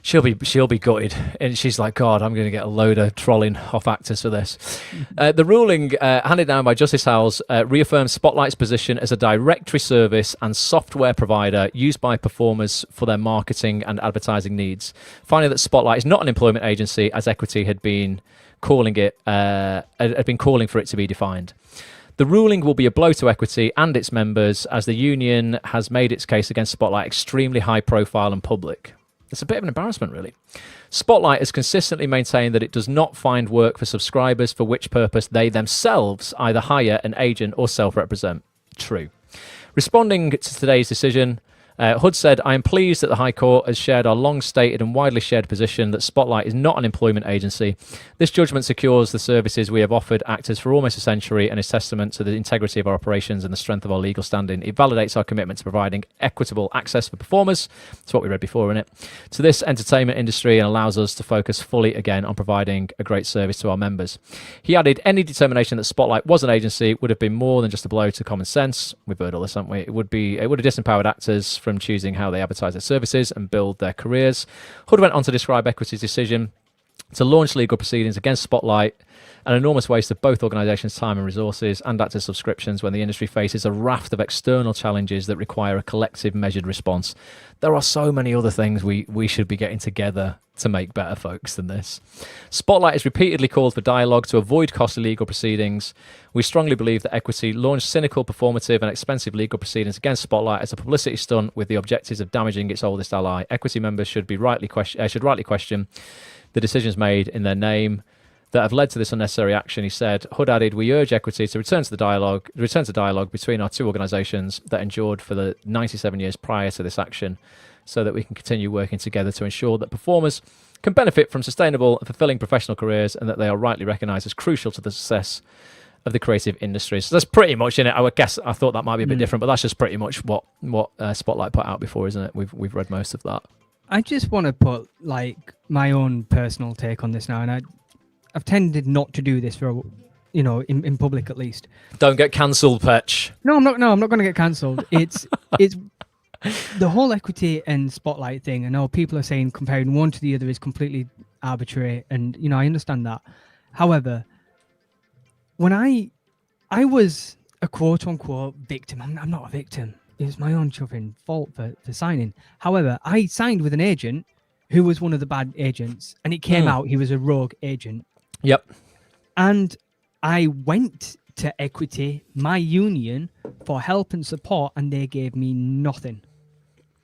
she'll be gutted, and she's like, God, I'm going to get a load of trolling off actors for this. The ruling handed down by Justice Howells reaffirms Spotlight's position as a directory service and software provider used by performers for their marketing and advertising needs. Finding that Spotlight is not an employment agency, as Equity had been calling for it to be defined. The ruling will be a blow to Equity and its members, as the union has made its case against Spotlight extremely high profile and public. It's a bit of an embarrassment, really. Spotlight has consistently maintained that it does not find work for subscribers, for which purpose they themselves either hire an agent or self-represent. True. Responding to today's decision, Hood said, I am pleased that the High Court has shared our long-stated and widely shared position that Spotlight is not an employment agency. This judgment secures the services we have offered actors for almost a century and is testament to the integrity of our operations and the strength of our legal standing. It validates our commitment to providing equitable access for performers, that's what we read before in it, to this entertainment industry, and allows us to focus fully again on providing a great service to our members. He added, any determination that Spotlight was an agency would have been more than just a blow to common sense. We've heard all this, haven't we? It would have disempowered actors from choosing how they advertise their services and build their careers. Hood went on to describe Equity's decision to launch legal proceedings against Spotlight, an enormous waste of both organisations' time and resources, and actor subscriptions when the industry faces a raft of external challenges that require a collective measured response. There are so many other things we should be getting together to make better, folks, than this. Spotlight has repeatedly called for dialogue to avoid costly legal proceedings. We strongly believe that Equity launched cynical, performative and expensive legal proceedings against Spotlight as a publicity stunt with the objectives of damaging its oldest ally. Equity members should rightly question the decisions made in their name that have led to this unnecessary action. He said, Hood added, we urge Equity to return to dialogue between our two organisations that endured for the 97 years prior to this action, so that we can continue working together to ensure that performers can benefit from sustainable and fulfilling professional careers, and that they are rightly recognised as crucial to the success of the creative industry. So that's pretty much in it. I would guess, I thought that might be a bit different, but that's just pretty much what Spotlight put out before, isn't it? We've read most of that.
I just want to put like my own personal take on this now, and I've tended not to do this for, in public at least.
Don't get cancelled, Petch.
No, I'm not going to get cancelled. It's the whole Equity and Spotlight thing. I know people are saying comparing one to the other is completely arbitrary, and I understand that. However, when I was a quote unquote victim, I'm not a victim. It was my own chuffing fault for signing. However, I signed with an agent who was one of the bad agents, and it came out he was a rogue agent.
Yep.
And I went to Equity, my union, for help and support, and they gave me nothing.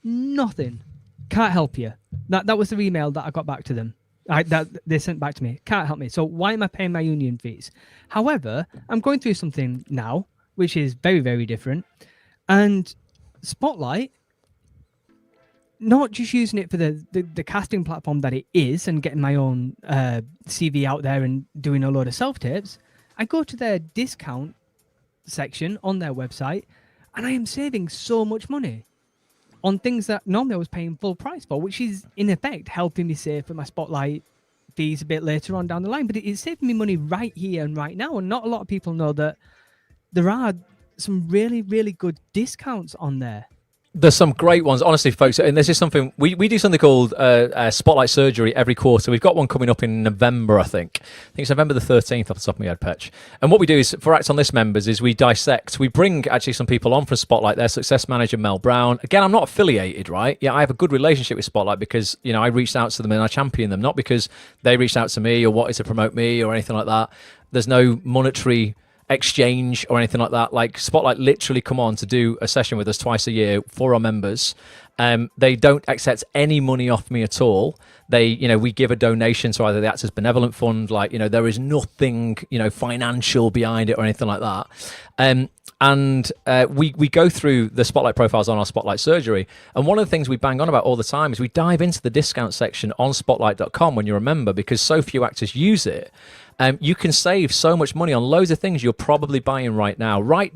Nothing. Can't help you. That was the email that I got back to them. That they sent back to me. Can't help me. So why am I paying my union fees? However, I'm going through something now, which is very, very different. And Spotlight, not just using it for the casting platform that it is and getting my own CV out there and doing a load of self-tapes, I go to their discount section on their website, and I am saving so much money on things that normally I was paying full price for, which is in effect helping me save for my Spotlight fees a bit later on down the line. But it's saving me money right here and right now, and not a lot of people know that there are some really, really good discounts on there.
There's some great ones, honestly, folks. And this is something we do something called Spotlight Surgery every quarter. We've got one coming up in November, I think. it's November the 13th off the top of my head, Petch. And what we do is, for Act on This members, is we dissect. We bring actually some people on from Spotlight. Their success manager, Mel Brown. Again, I'm not affiliated, right? Yeah, I have a good relationship with Spotlight because, I reached out to them and I champion them, not because they reached out to me or wanted to promote me or anything like that. There's no monetary exchange or anything like that. Like, Spotlight literally come on to do a session with us twice a year for our members. They don't accept any money off me at all. They, we give a donation to either the Actors Benevolent Fund. Like, there is nothing, financial behind it or anything like that. And we go through the Spotlight profiles on our Spotlight Surgery. And one of the things we bang on about all the time is we dive into the discount section on spotlight.com when you're a member, because so few actors use it. You can save so much money on loads of things you're probably buying right now. Right,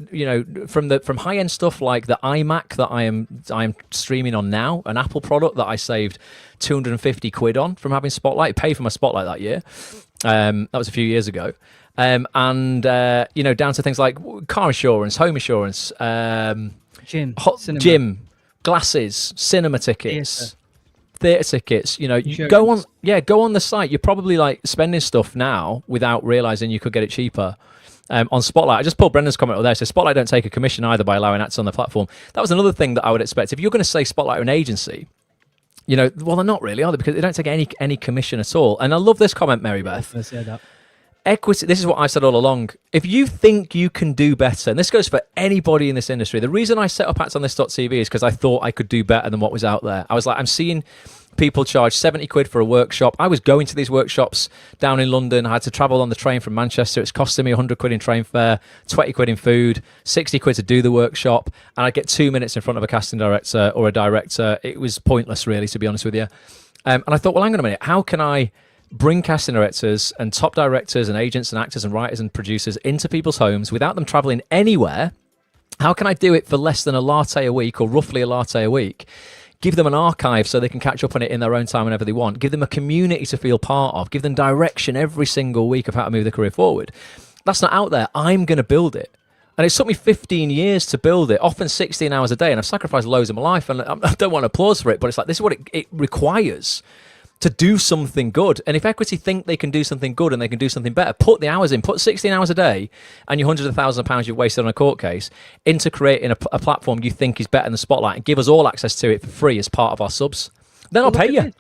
from high-end stuff like the iMac that I am streaming on now, an Apple product that I saved 250 quid on from having Spotlight. Paid for my Spotlight that year. That was a few years ago. And down to things like car insurance, home insurance, gym, glasses, cinema tickets. Theatre tickets, you go on the site. You're probably like spending stuff now without realising you could get it cheaper. On Spotlight, I just pulled Brendan's comment over there. So Spotlight don't take a commission either by allowing actors on the platform. That was another thing that I would expect. If you're going to say Spotlight are an agency, well, they're not really, are they? Because they don't take any commission at all. And I love this comment, Mary Beth.
I say that.
Equity, this is what I've said all along. If you think you can do better, and this goes for anybody in this industry, the reason I set up actonthis.tv is because I thought I could do better than what was out there. I was like, I'm seeing people charge 70 quid for a workshop. I was going to these workshops down in London. I had to travel on the train from Manchester. It's costing me 100 quid in train fare, 20 quid in food, 60 quid to do the workshop. And I'd get 2 minutes in front of a casting director or a director. It was pointless, really, to be honest with you. And I thought, well, hang on a minute. How can I bring casting directors and top directors and agents and actors and writers and producers into people's homes without them traveling anywhere? How can I do it for less than a latte a week, or roughly a latte a week? Give them an archive so they can catch up on it in their own time whenever they want. Give them a community to feel part of. Give them direction every single week of how to move their career forward. That's not out there. I'm going to build it. And it took me 15 years to build it, often 16 hours a day, and I've sacrificed loads of my life, and I don't want applause for it, but it's like, this is what it requires. to do something good. And if equity think they can do something good and they can do something better, put the hours in, put 16 hours a day and your hundreds of thousands of pounds you've wasted on a court case into creating a platform you think is better than the Spotlight, and give us all access to it for free as part of our subs. Then I'll pay you.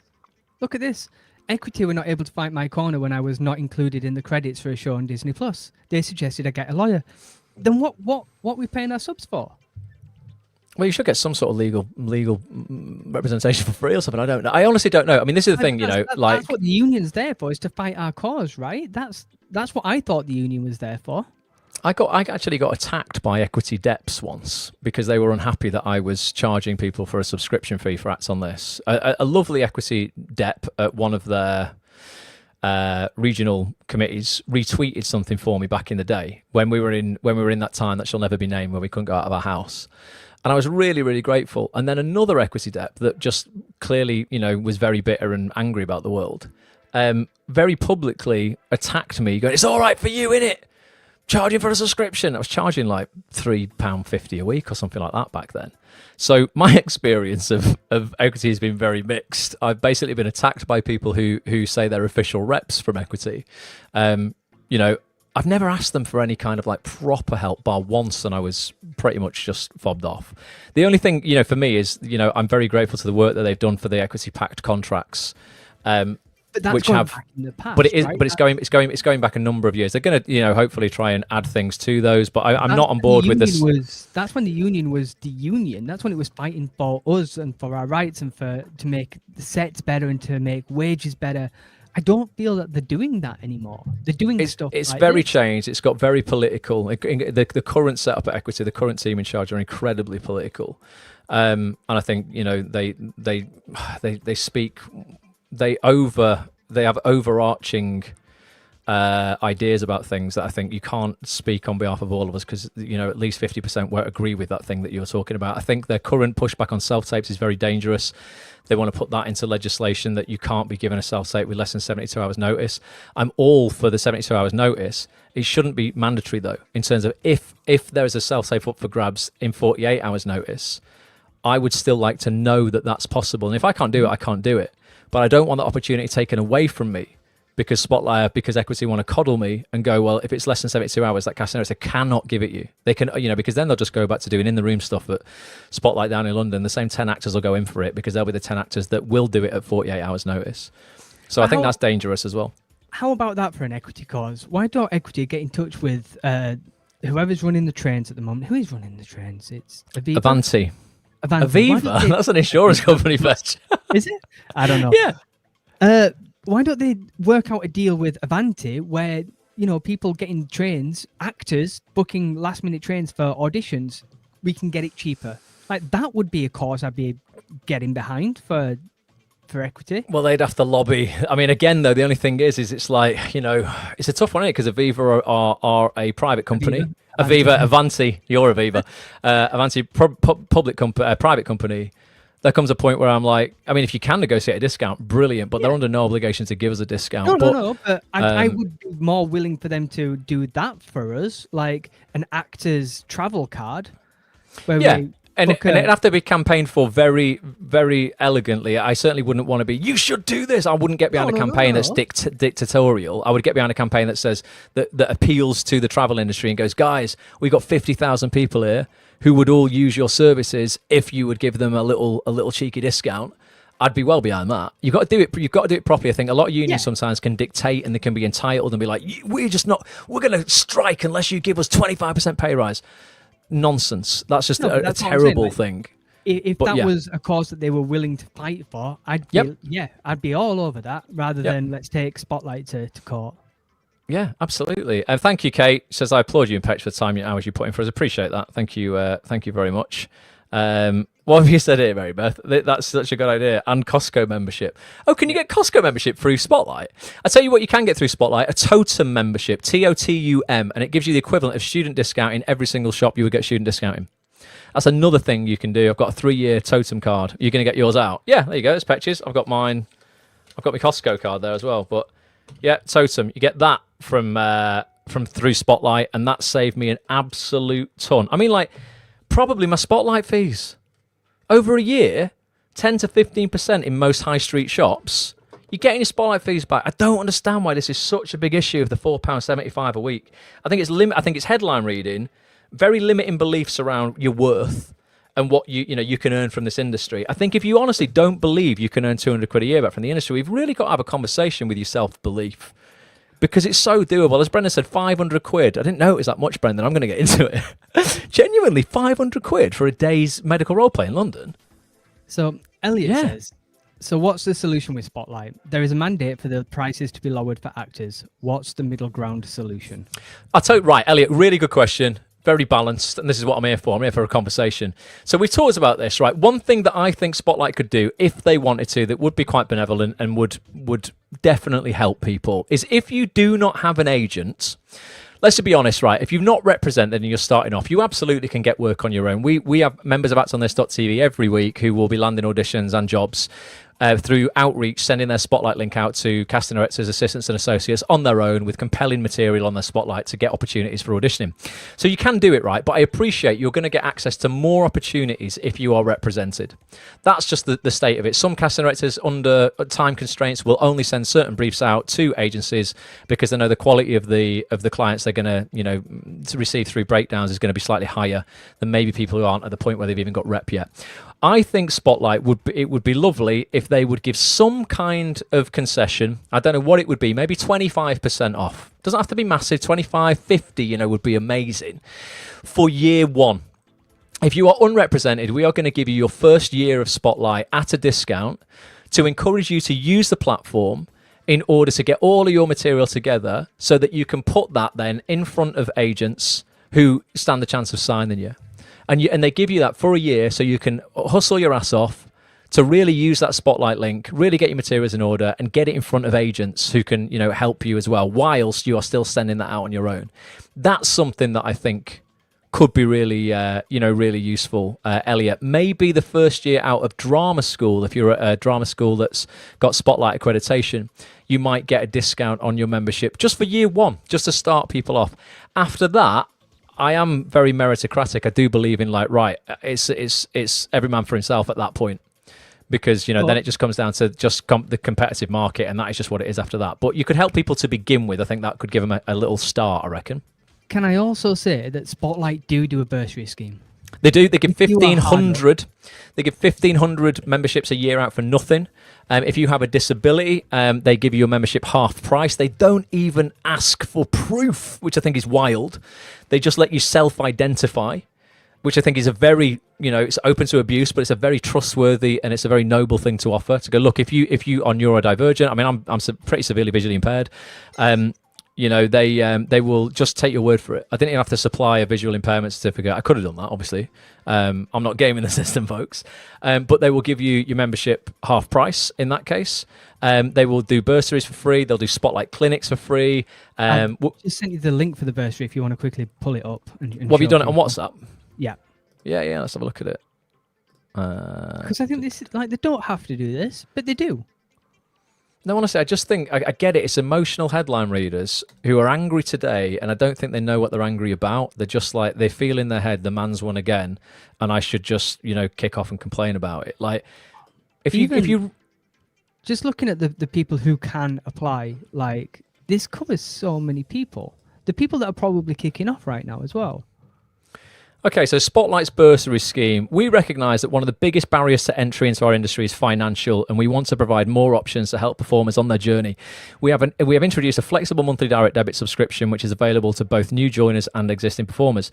Look at this. Equity were not able to fight my corner when I was not included in the credits for a show on Disney Plus. They suggested I get a lawyer. Then what are we paying our subs for?
Well, you should get some sort of legal representation for free or something. I don't know. I honestly don't know. I mean, this is the thing, that's
what the union's there for, is to fight our cause, right? That's what I thought the union was there for.
I actually got attacked by Equity Deps once because they were unhappy that I was charging people for a subscription fee for Acts on This. A lovely Equity Dep at one of their regional committees retweeted something for me back in the day when we were in that time that shall never be named, where we couldn't go out of our house. And I was really, really grateful. And then another Equity Dep that just clearly, was very bitter and angry about the world, very publicly attacked me, going, "It's all right for you, innit? Charging for a subscription." I was charging like £3.50 a week or something like that back then. So my experience of Equity has been very mixed. I've basically been attacked by people who say they're official reps from Equity. I've never asked them for any kind of like proper help, bar once, and I was pretty much just fobbed off. The only thing, for me is, I'm very grateful to the work that they've done for the Equity Pact contracts.
But that's back in the past,
but it is,
right?
but it's going back a number of years. They're going to, hopefully try and add things to those. But I'm not on board with this.
That's when the union was the union. That's when it was fighting for us and for our rights and to make the sets better and to make wages better. I don't feel that they're doing that anymore. They're doing stuff.
It's
like
very
this.
changed. It's got very political. The current setup at Equity, the current team in charge, are incredibly political, and I think they speak. They have overarching ideas about things that I think you can't speak on behalf of all of us, because at least 50% won't agree with that thing that you're talking about. I think their current pushback on self-tapes is very dangerous. They want to put that into legislation, that you can't be given a self-tape with less than 72 hours notice. I'm all for the 72 hours notice. It shouldn't be mandatory though, in terms of if there is a self-tape up for grabs in 48 hours notice, I would still like to know that that's possible. And if I can't do it, I can't do it. But I don't want that opportunity taken away from me because Equity want to coddle me and go, well, if it's less than 72 hours, that casting notice, they cannot give it you. They can, because then they'll just go back to doing in-the-room stuff at Spotlight down in London. The same 10 actors will go in for it because they'll be the 10 actors that will do it at 48 hours notice. So I think that's dangerous as well.
How about that for an Equity cause? Why don't Equity get in touch with whoever's running the trains at the moment? Who is running the trains? It's Aviva?
Avanti.
Aviva?
That's an insurance company, Fetch.
Is it? I don't know.
Yeah.
Why don't they work out a deal with Avanti where, people getting trains, actors booking last minute trains for auditions, we can get it cheaper. Like, that would be a cause I'd be getting behind for Equity.
Well, they'd have to lobby. I mean, again, though, the only thing is it's like, it's a tough one, isn't it? Because Aviva are a private company. Aviva, Avanti, you're Aviva. Avanti, public company, private company. There comes a point where I'm like, I mean, if you can negotiate a discount, brilliant, but they're under no obligation to give us a discount.
No, but I would be more willing for them to do that for us, like an actor's travel card.
And it'd have to be campaigned for very, very elegantly. I certainly wouldn't want to be, you should do this. I wouldn't get behind a campaign that's dictatorial. I would get behind a campaign that says, that appeals to the travel industry and goes, guys, we've got 50,000 people here who would all use your services if you would give them a little cheeky discount. I'd be well behind that. You've got to do it. You've got to do it properly. I think a lot of unions sometimes can dictate and they can be entitled and be like, we're going to strike unless you give us 25% pay rise. Nonsense. That's just a terrible thing.
If that was a cause that they were willing to fight for, I'd be all over that rather than let's take Spotlight to court.
Yeah, absolutely. Thank you, Kate. Says, I applaud you and Petch for the time and hours you put in for us. Appreciate that. Thank you very much. What have you said here, Mary Beth? That's such a good idea. And Costco membership. Oh, can you get Costco membership through Spotlight? I tell you what, you can get through Spotlight, a Totem membership, TOTUM, and it gives you the equivalent of student discount in every single shop you would get student discount in. That's another thing you can do. I've got a 3-year Totem card. You're going to get yours out. Yeah, there you go. It's Petches. I've got mine. I've got my Costco card there as well. But yeah, Totem. You get that from through Spotlight, and that saved me an absolute ton. I mean, like, probably my Spotlight fees over a year, 10 to 15% in most high street shops. You're getting your spotlight fees back. I don't understand why this is such a big issue of the £4.75 a week. I think it's headline reading, very limiting beliefs around your worth and what you can earn from this industry. I think if you honestly don't believe you can earn 200 quid a year back from the industry, we've really got to have a conversation with your self-belief, because it's so doable. As Brendan said, 500 quid. I didn't know it was that much, Brendan. I'm going to get into it. Genuinely, 500 quid for a day's medical roleplay in London.
So Elliot says, so what's the solution with Spotlight? There is a mandate for the prices to be lowered for actors. What's the middle ground solution?
I'll tell you, right, Elliot, really good question. Very balanced, and this is what I'm here for. I'm here for a conversation. So we've talked about this, right? One thing that I think Spotlight could do, if they wanted to, that would be quite benevolent and would definitely help people, is if you do not have an agent, let's just be honest, right? If you've not represented and you're starting off, you absolutely can get work on your own. We have members of actsonthis.tv every week who will be landing auditions and jobs through outreach, sending their Spotlight link out to casting directors, assistants and associates on their own with compelling material on their Spotlight to get opportunities for auditioning. So you can do it, right? But I appreciate you're going to get access to more opportunities if you are represented. That's just the state of it. Some casting directors under time constraints will only send certain briefs out to agencies because they know the quality of the clients they're going to receive through breakdowns is going to be slightly higher than maybe people who aren't at the point where they've even got rep yet. I think Spotlight would be lovely if they would give some kind of concession. I don't know what it would be, maybe 25% off. Doesn't have to be massive, 25, 50, would be amazing. For year one. If you are unrepresented, we are going to give you your first year of Spotlight at a discount to encourage you to use the platform in order to get all of your material together so that you can put that then in front of agents who stand the chance of signing you. And they give you that for a year so you can hustle your ass off to really use that Spotlight link, really get your materials in order and get it in front of agents who can, help you as well, whilst you are still sending that out on your own. That's something that I think could be really, really useful, Elliot. Maybe the first year out of drama school, if you're at a drama school that's got Spotlight accreditation, you might get a discount on your membership just for year one, just to start people off. After that, I am very meritocratic. I do believe in it's every man for himself at that point, because then it just comes down to just the competitive market, and that is just what it is after that. But you could help people to begin with. I think that could give them a little start, I reckon.
Can I also say that Spotlight do a bursary scheme?
They do. They give 1,500. They give 1,500 memberships a year out for nothing. If you have a disability, they give you your membership half price. They don't even ask for proof, which I think is wild. They just let you self-identify, which I think is a very, it's open to abuse, but it's a very trustworthy and it's a very noble thing to offer. To go, look, if you are neurodivergent, I mean, I'm pretty severely visually impaired. They will just take your word for it. I didn't even have to supply a visual impairment certificate. I could have done that, obviously. I'm not gaming the system, folks. But they will give you your membership half price in that case. They will do bursaries for free. They'll do Spotlight clinics for free.
I'll just sent you the link for the bursary if you want to quickly pull it up. And
have you done it on WhatsApp?
Yeah.
Yeah. Let's have a look at it.
Because I think this is they don't have to do this, but they do.
No, honestly, I just think, I get it. It's emotional headline readers who are angry today, and I don't think they know what they're angry about. They're just they feel in their head, the man's won again, and I should just, kick off and complain about it. If you
just looking at the people who can apply, this covers so many people. The people that are probably kicking off right now as well.
Okay, so Spotlight's bursary scheme. We recognise that one of the biggest barriers to entry into our industry is financial, and we want to provide more options to help performers on their journey. We have introduced a flexible monthly direct debit subscription, which is available to both new joiners and existing performers.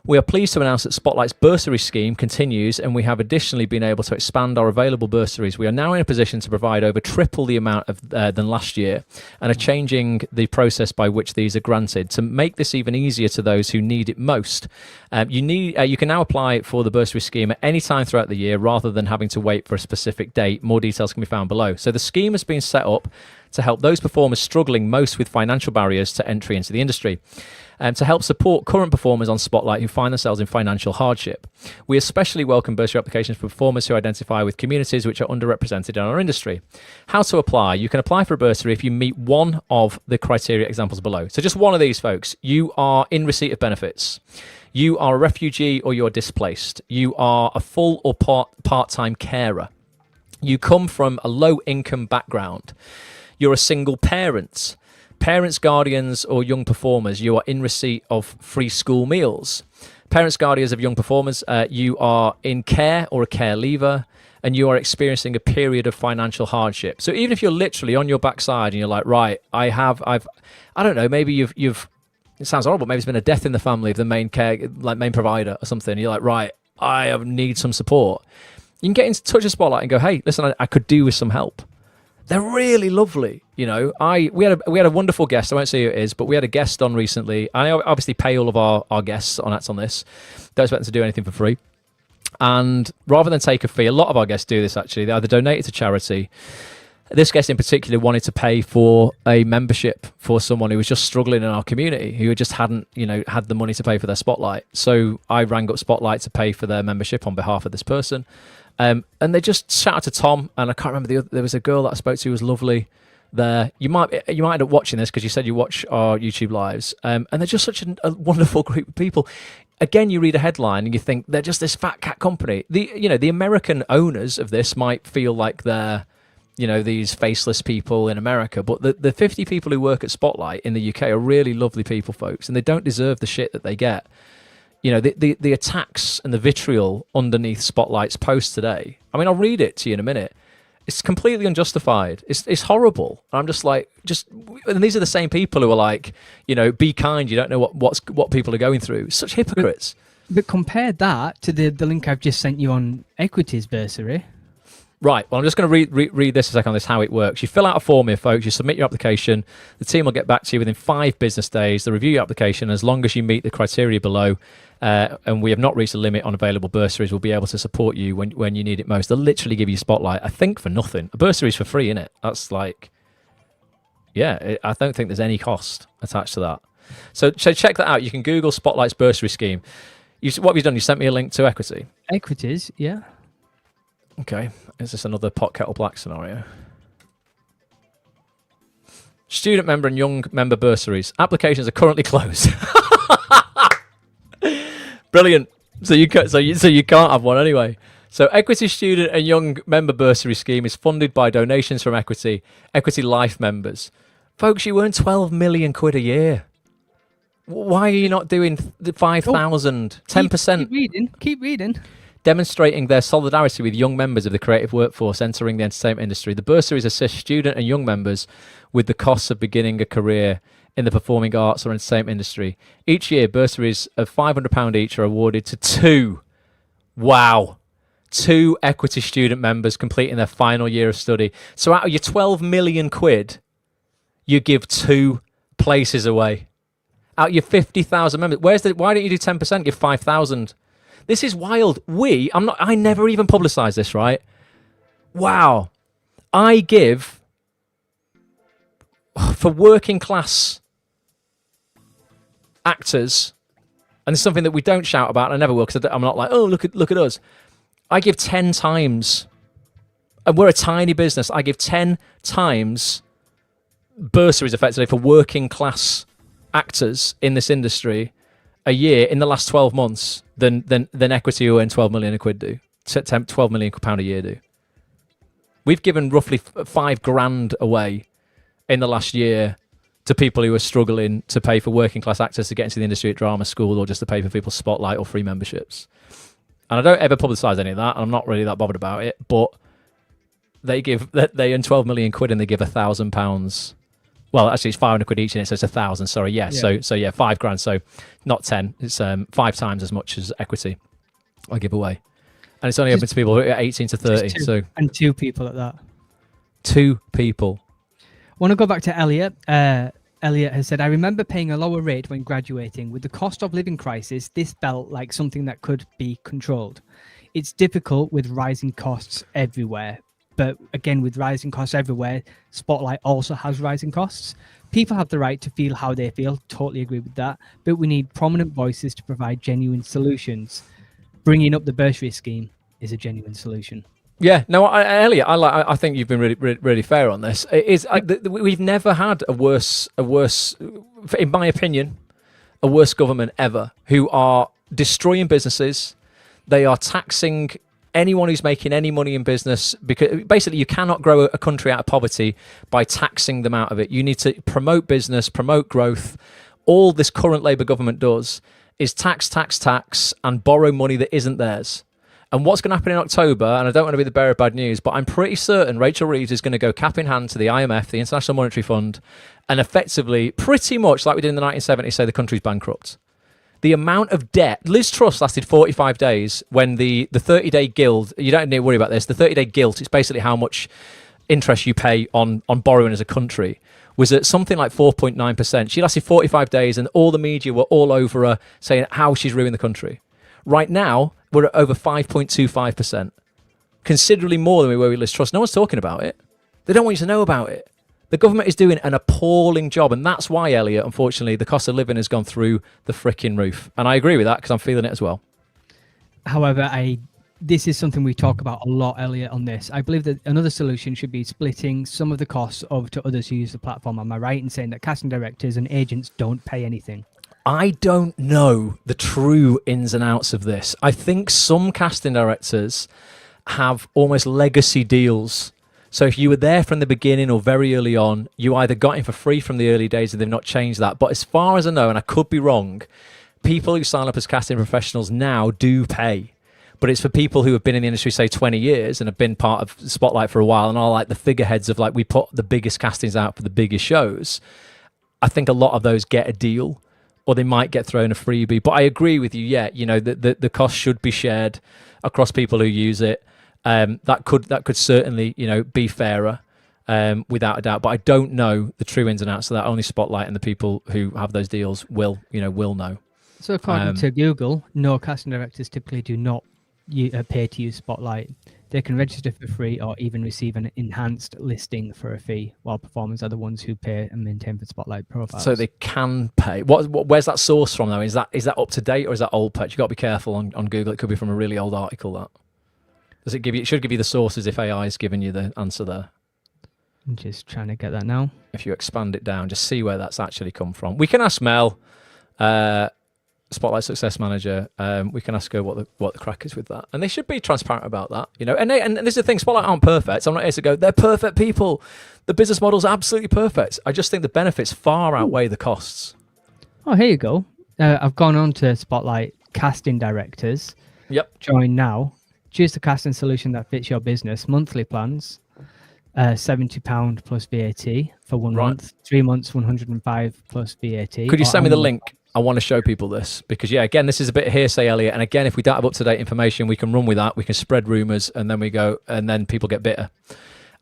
We are pleased to announce that Spotlight's bursary scheme continues, and we have additionally been able to expand our available bursaries. We are now in a position to provide over triple the amount than last year, and are changing the process by which these are granted to make this even easier to those who need it most. You can now apply for the bursary scheme at any time throughout the year rather than having to wait for a specific date. More details can be found below. So the scheme has been set up to help those performers struggling most with financial barriers to entry into the industry, to help support current performers on Spotlight who find themselves in financial hardship. We especially welcome bursary applications for performers who identify with communities which are underrepresented in our industry. How to apply? You can apply for a bursary if you meet one of the criteria examples below. So just one of these, folks. You are in receipt of benefits. You are a refugee or you're displaced. You are a full or part-time carer. You come from a low income background. You're a single parent. Parents, guardians, or young performers, you are in receipt of free school meals. Parents, guardians of young performers, you are in care or a care leaver, and you are experiencing a period of financial hardship. So even if you're literally on your backside and you're like, right, I don't know, maybe you've it sounds horrible, maybe it's been a death in the family of the main provider or something. And you're like, right, need some support. You can get into touch with Spotlight and go, hey, listen, I could do with some help. They're really lovely. You know, we had a wonderful guest. I won't say who it is, but we had a guest on recently. I obviously pay all of our guests on this. Don't expect them to do anything for free. And rather than take a fee, a lot of our guests do this actually. They either donate it to charity. This guest in particular wanted to pay for a membership for someone who was just struggling in our community, who just hadn't, had the money to pay for their Spotlight. So I rang up Spotlight to pay for their membership on behalf of this person. And they just shouted to Tom, and I can't remember there was a girl that I spoke to who was lovely there. You might end up watching this because you said you watch our YouTube lives. And they're just such a wonderful group of people. Again, you read a headline and you think they're just this fat cat company. The American owners of this might feel like they're, these faceless people in America, but the 50 people who work at Spotlight in the UK are really lovely people, folks, and they don't deserve the shit that they get. The attacks and the vitriol underneath Spotlight's post today. I mean, I'll read it to you in a minute. It's completely unjustified. It's horrible. I'm just like, and these are the same people who are like, be kind. You don't know what people are going through. Such hypocrites.
But compare that to the link I've just sent you on Equity's bursary.
Right. Well, I'm just going to read this a second on this, how it works. You fill out a form here, folks. You submit your application. The team will get back to you within 5 business days. They'll review your application. As long as you meet the criteria below, and we have not reached a limit on available bursaries, we'll be able to support you when you need it most. They'll literally give you Spotlight, I think, for nothing. A bursary is for free, isn't it? That's like, I don't think there's any cost attached to that. So check that out. You can Google Spotlight's bursary scheme. What have you done? You sent me a link to Equity.
Equities, yeah.
Okay. Is this another pot kettle black scenario? Student member and young member bursaries. Applications are currently closed. Brilliant. So you can't have one anyway. So Equity student and young member bursary scheme is funded by donations from Equity Life members. Folks, you earn 12 million quid a year. Why are you not doing 5,000, 10%?
Keep reading.
Demonstrating their solidarity with young members of the creative workforce entering the entertainment industry. The bursaries assist student and young members with the costs of beginning a career in the performing arts or entertainment industry. Each year, bursaries of £500 each are awarded to 2 Equity student members completing their final year of study. So out of your 12 million quid, you give 2 places away. Out of your 50,000 members, why don't you do 10%? Give 5,000. This is wild. I never even publicise this, right? Wow. I give, for working class actors, and it's something that we don't shout about, and I never will, because I'm not like, oh, look at us. I give 10 times, and we're a tiny business, I give 10 times bursaries effectively for working class actors in this industry a year in the last 12 months than Equity who earn 12 million quid do. 12 million pound a year do. We've given roughly £5,000 away in the last year to people who are struggling to pay for working class actors to get into the industry at drama school, or just to pay for people's Spotlight or free memberships. And I don't ever publicise any of that, and I'm not really that bothered about it, but they earn 12 million quid and they give £1,000. Well, actually, it's 500 quid each, and it says 1,000. Sorry, yeah. So yeah, £5,000. So not 10. It's 5 times as much as Equity I give away, and it's only open to people who are 18 to 30.
And 2 people at that.
2 people.
Want to go back to Elliot? Elliot has said, I remember paying a lower rate when graduating. With the cost of living crisis, this felt like something that could be controlled. It's difficult with rising costs everywhere. But again, with rising costs everywhere, Spotlight also has rising costs. People have the right to feel how they feel. Totally agree with that. But we need prominent voices to provide genuine solutions. Bringing up the bursary scheme is a genuine solution. Yeah, no,
Elliot, I think you've been really fair on this. We've never had a worse, in my opinion, a worse government ever, who are destroying businesses. They are taxing anyone who's making any money in business, because basically you cannot grow a country out of poverty by taxing them out of it. You need to promote business, promote growth. All this current Labour government does is tax, and borrow money that isn't theirs. And what's going to happen in October, and I don't want to be the bearer of bad news, but I'm pretty certain Rachel Reeves is going to go cap in hand to the IMF, the International Monetary Fund, and effectively, pretty much like we did in the 1970s, say the country's bankrupt. The amount of debt, Liz Truss lasted 45 days when the 30-day gilt, you don't need to worry about this, the 30-day gilt, it's basically how much interest you pay on borrowing as a country, was at something like 4.9%. She lasted 45 days and all the media were all over her saying how she's ruined the country. Right now, we're at over 5.25%. Considerably more than we were with Liz Truss. No one's talking about it. They don't want you to know about it. The government is doing an appalling job, and that's why, Elliot, unfortunately, the cost of living has gone through the frickin' roof. And I agree with that because I'm feeling it as well.
However, this is something we talk about a lot, Elliot, on this. I believe that another solution should be splitting some of the costs over to others who use the platform. Am I right in saying that casting directors and agents don't pay anything?
I don't know the true ins and outs of this. I think some casting directors have almost legacy deals. So if you were there from the beginning or very early on, you either got in for free from the early days and they've not changed that. But as far as I know, and I could be wrong, people who sign up as casting professionals now do pay. But it's for people who have been in the industry, say, 20 years and have been part of Spotlight for a while and are like the figureheads of like, we put the biggest castings out for the biggest shows. I think a lot of those get a deal, or they might get thrown a freebie. But I agree with you, yeah, you know, the cost should be shared across people who use it. That could certainly, you know, be fairer, without a doubt. But I don't know the true ins and outs of that. Only Spotlight and the people who have those deals will know.
So according to Google, no casting directors typically do not pay to use Spotlight. They can register for free or even receive an enhanced listing for a fee, while performers are the ones who pay and maintain for Spotlight profiles.
So they can pay. Where's that source from, though? Is that up to date or is that old patch? You've got to be careful on Google. It could be from a really old article. That does it give you? It should give you the sources if AI is giving you the answer there.
I'm just trying to get that now.
If you expand it down, just see where that's actually come from. We can ask Mel, Spotlight Success Manager. We can ask her what the crack is with that, and they should be transparent about that, you know. And this is the thing: Spotlight aren't perfect. I'm not here to go, they're perfect people. The business model's absolutely perfect. I just think the benefits far outweigh the costs.
Oh, here you go. I've gone on to Spotlight casting directors.
Yep.
Join now. Choose the casting solution that fits your business. Monthly plans, £70 plus VAT for 1 month. 3 months, 105 plus VAT.
Could you send me the link? I want to show people this because, yeah, again, this is a bit of hearsay, Elliot. And again, if we don't have up-to-date information, we can run with that. We can spread rumours and then we go, and then people get bitter.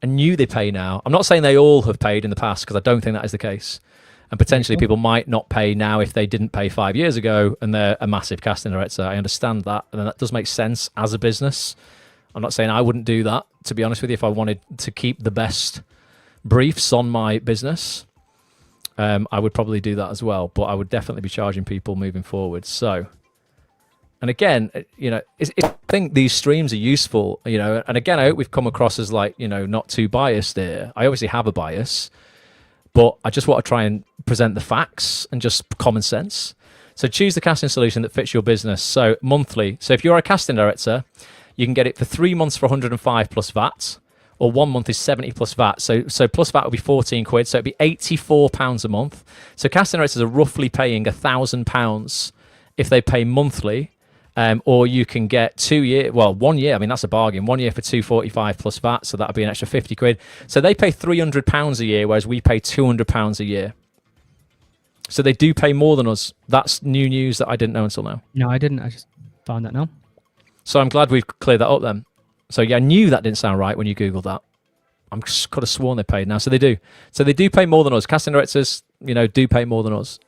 I knew they pay now. I'm not saying they all have paid in the past because I don't think that is the case. And potentially people might not pay now if they didn't pay 5 years ago and they're a massive casting director. I understand that. And that does make sense as a business. I'm not saying I wouldn't do that, to be honest with you, if I wanted to keep the best briefs on my business. I would probably do that as well, but I would definitely be charging people moving forward. So, and again, you know, I think these streams are useful, you know, and again, I hope we've come across as like, you know, not too biased here. I obviously have a bias, but I just want to try and present the facts and just common sense. So choose the casting solution that fits your business. So monthly. So if you're a casting director, you can get it for 3 months for 105 plus VAT. Or 1 month is 70 plus VAT. So plus VAT will be 14 quid. So it'd be £84 a month. So casting directors are roughly paying £1,000 if they pay monthly. Or you can get 1 year. I mean, that's a bargain. 1 year for 245 plus VAT. So that'd be an extra 50 quid. So they pay £300 a year, whereas we pay £200 a year. So they do pay more than us. That's new news that I didn't know until now.
No, I didn't. I just found that now.
So I'm glad we've cleared that up then. So yeah, I knew that didn't sound right when you Googled that. I'm just could have sworn they paid now. So they do. So they do pay more than us. Casting directors, you know, do pay more than us.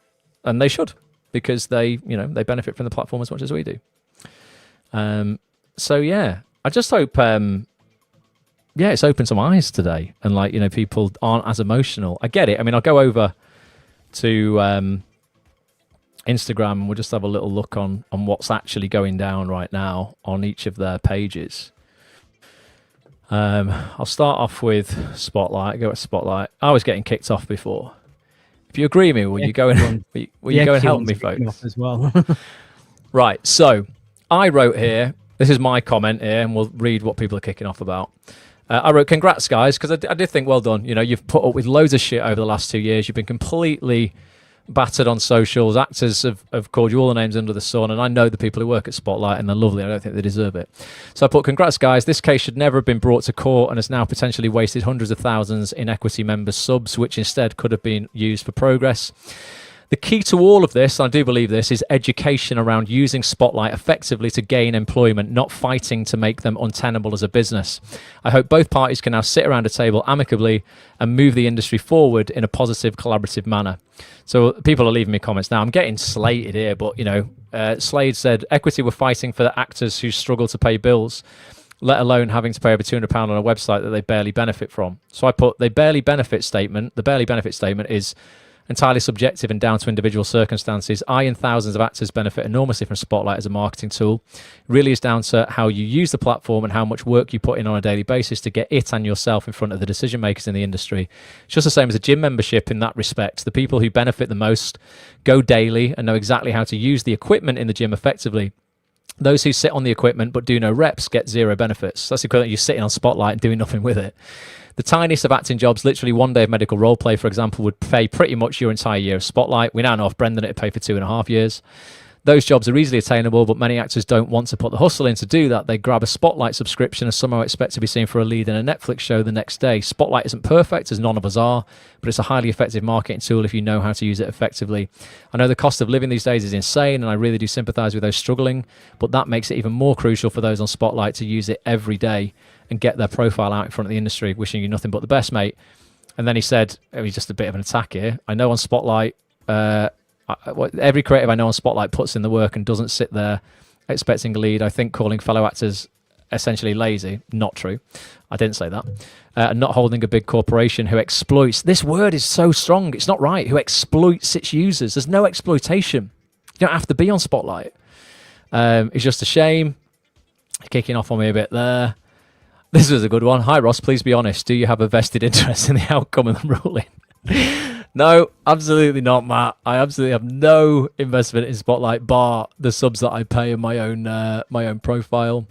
And they should, because they, you know, they benefit from the platform as much as we do. So yeah, I just hope, it's opened some eyes today. And like, you know, people aren't as emotional. I get it. I mean, I'll go over to Instagram and we'll just have a little look on what's actually going down right now on each of their pages. I'll start off with Spotlight. Go at Spotlight. I was getting kicked off before. If you agree with me, will you go and help me, folks?
As well.
Right. So I wrote here, This is my comment here, and we'll read what people are kicking off about. I wrote, congrats, guys, because I did think, well done. You know, you've put up with loads of shit over the last 2 years. You've been completely battered on socials. Actors have called you all the names under the sun, and I know the people who work at Spotlight, and they're lovely. I don't think they deserve it. So I put, congrats, guys. This case should never have been brought to court and has now potentially wasted hundreds of thousands in equity members' subs, which instead could have been used for progress. The key to all of this, and I do believe this, is education around using Spotlight effectively to gain employment, not fighting to make them untenable as a business. I hope both parties can now sit around a table amicably and move the industry forward in a positive, collaborative manner. So people are leaving me comments now. I'm getting slated here, but, you know, Slade said, equity were fighting for the actors who struggle to pay bills, let alone having to pay over £200 on a website that they barely benefit from. So I put, the barely benefit statement is entirely subjective and down to individual circumstances. I and thousands of actors benefit enormously from Spotlight as a marketing tool. It really is down to how you use the platform and how much work you put in on a daily basis to get it and yourself in front of the decision makers in the industry. It's just the same as a gym membership in that respect. The people who benefit the most go daily and know exactly how to use the equipment in the gym effectively. Those who sit on the equipment but do no reps get zero benefits. That's the equivalent of you sitting on Spotlight and doing nothing with it. The tiniest of acting jobs, literally 1 day of medical role play, for example, would pay pretty much your entire year of Spotlight. We now know off Brendan it'd pay for 2.5 years. Those jobs are easily attainable, but many actors don't want to put the hustle in to do that. They grab a Spotlight subscription and somehow expect to be seen for a lead in a Netflix show the next day. Spotlight isn't perfect, as none of us are, but it's a highly effective marketing tool if you know how to use it effectively. I know the cost of living these days is insane, and I really do sympathise with those struggling, but that makes it even more crucial for those on Spotlight to use it every day and get their profile out in front of the industry. Wishing you nothing but the best, mate. And then he said, it was just a bit of an attack here. I know on Spotlight, every creative I know on Spotlight puts in the work and doesn't sit there expecting a lead. I think calling fellow actors essentially lazy, not true. I didn't say that. Not holding a big corporation who exploits. This word is so strong. It's not right. Who exploits its users. There's no exploitation. You don't have to be on Spotlight. It's just a shame. Kicking off on me a bit there. This was a good one. Hi, Ross. Please be honest. Do you have a vested interest in the outcome of the ruling? No, absolutely not, Matt. I absolutely have no investment in Spotlight, bar the subs that I pay in my own profile.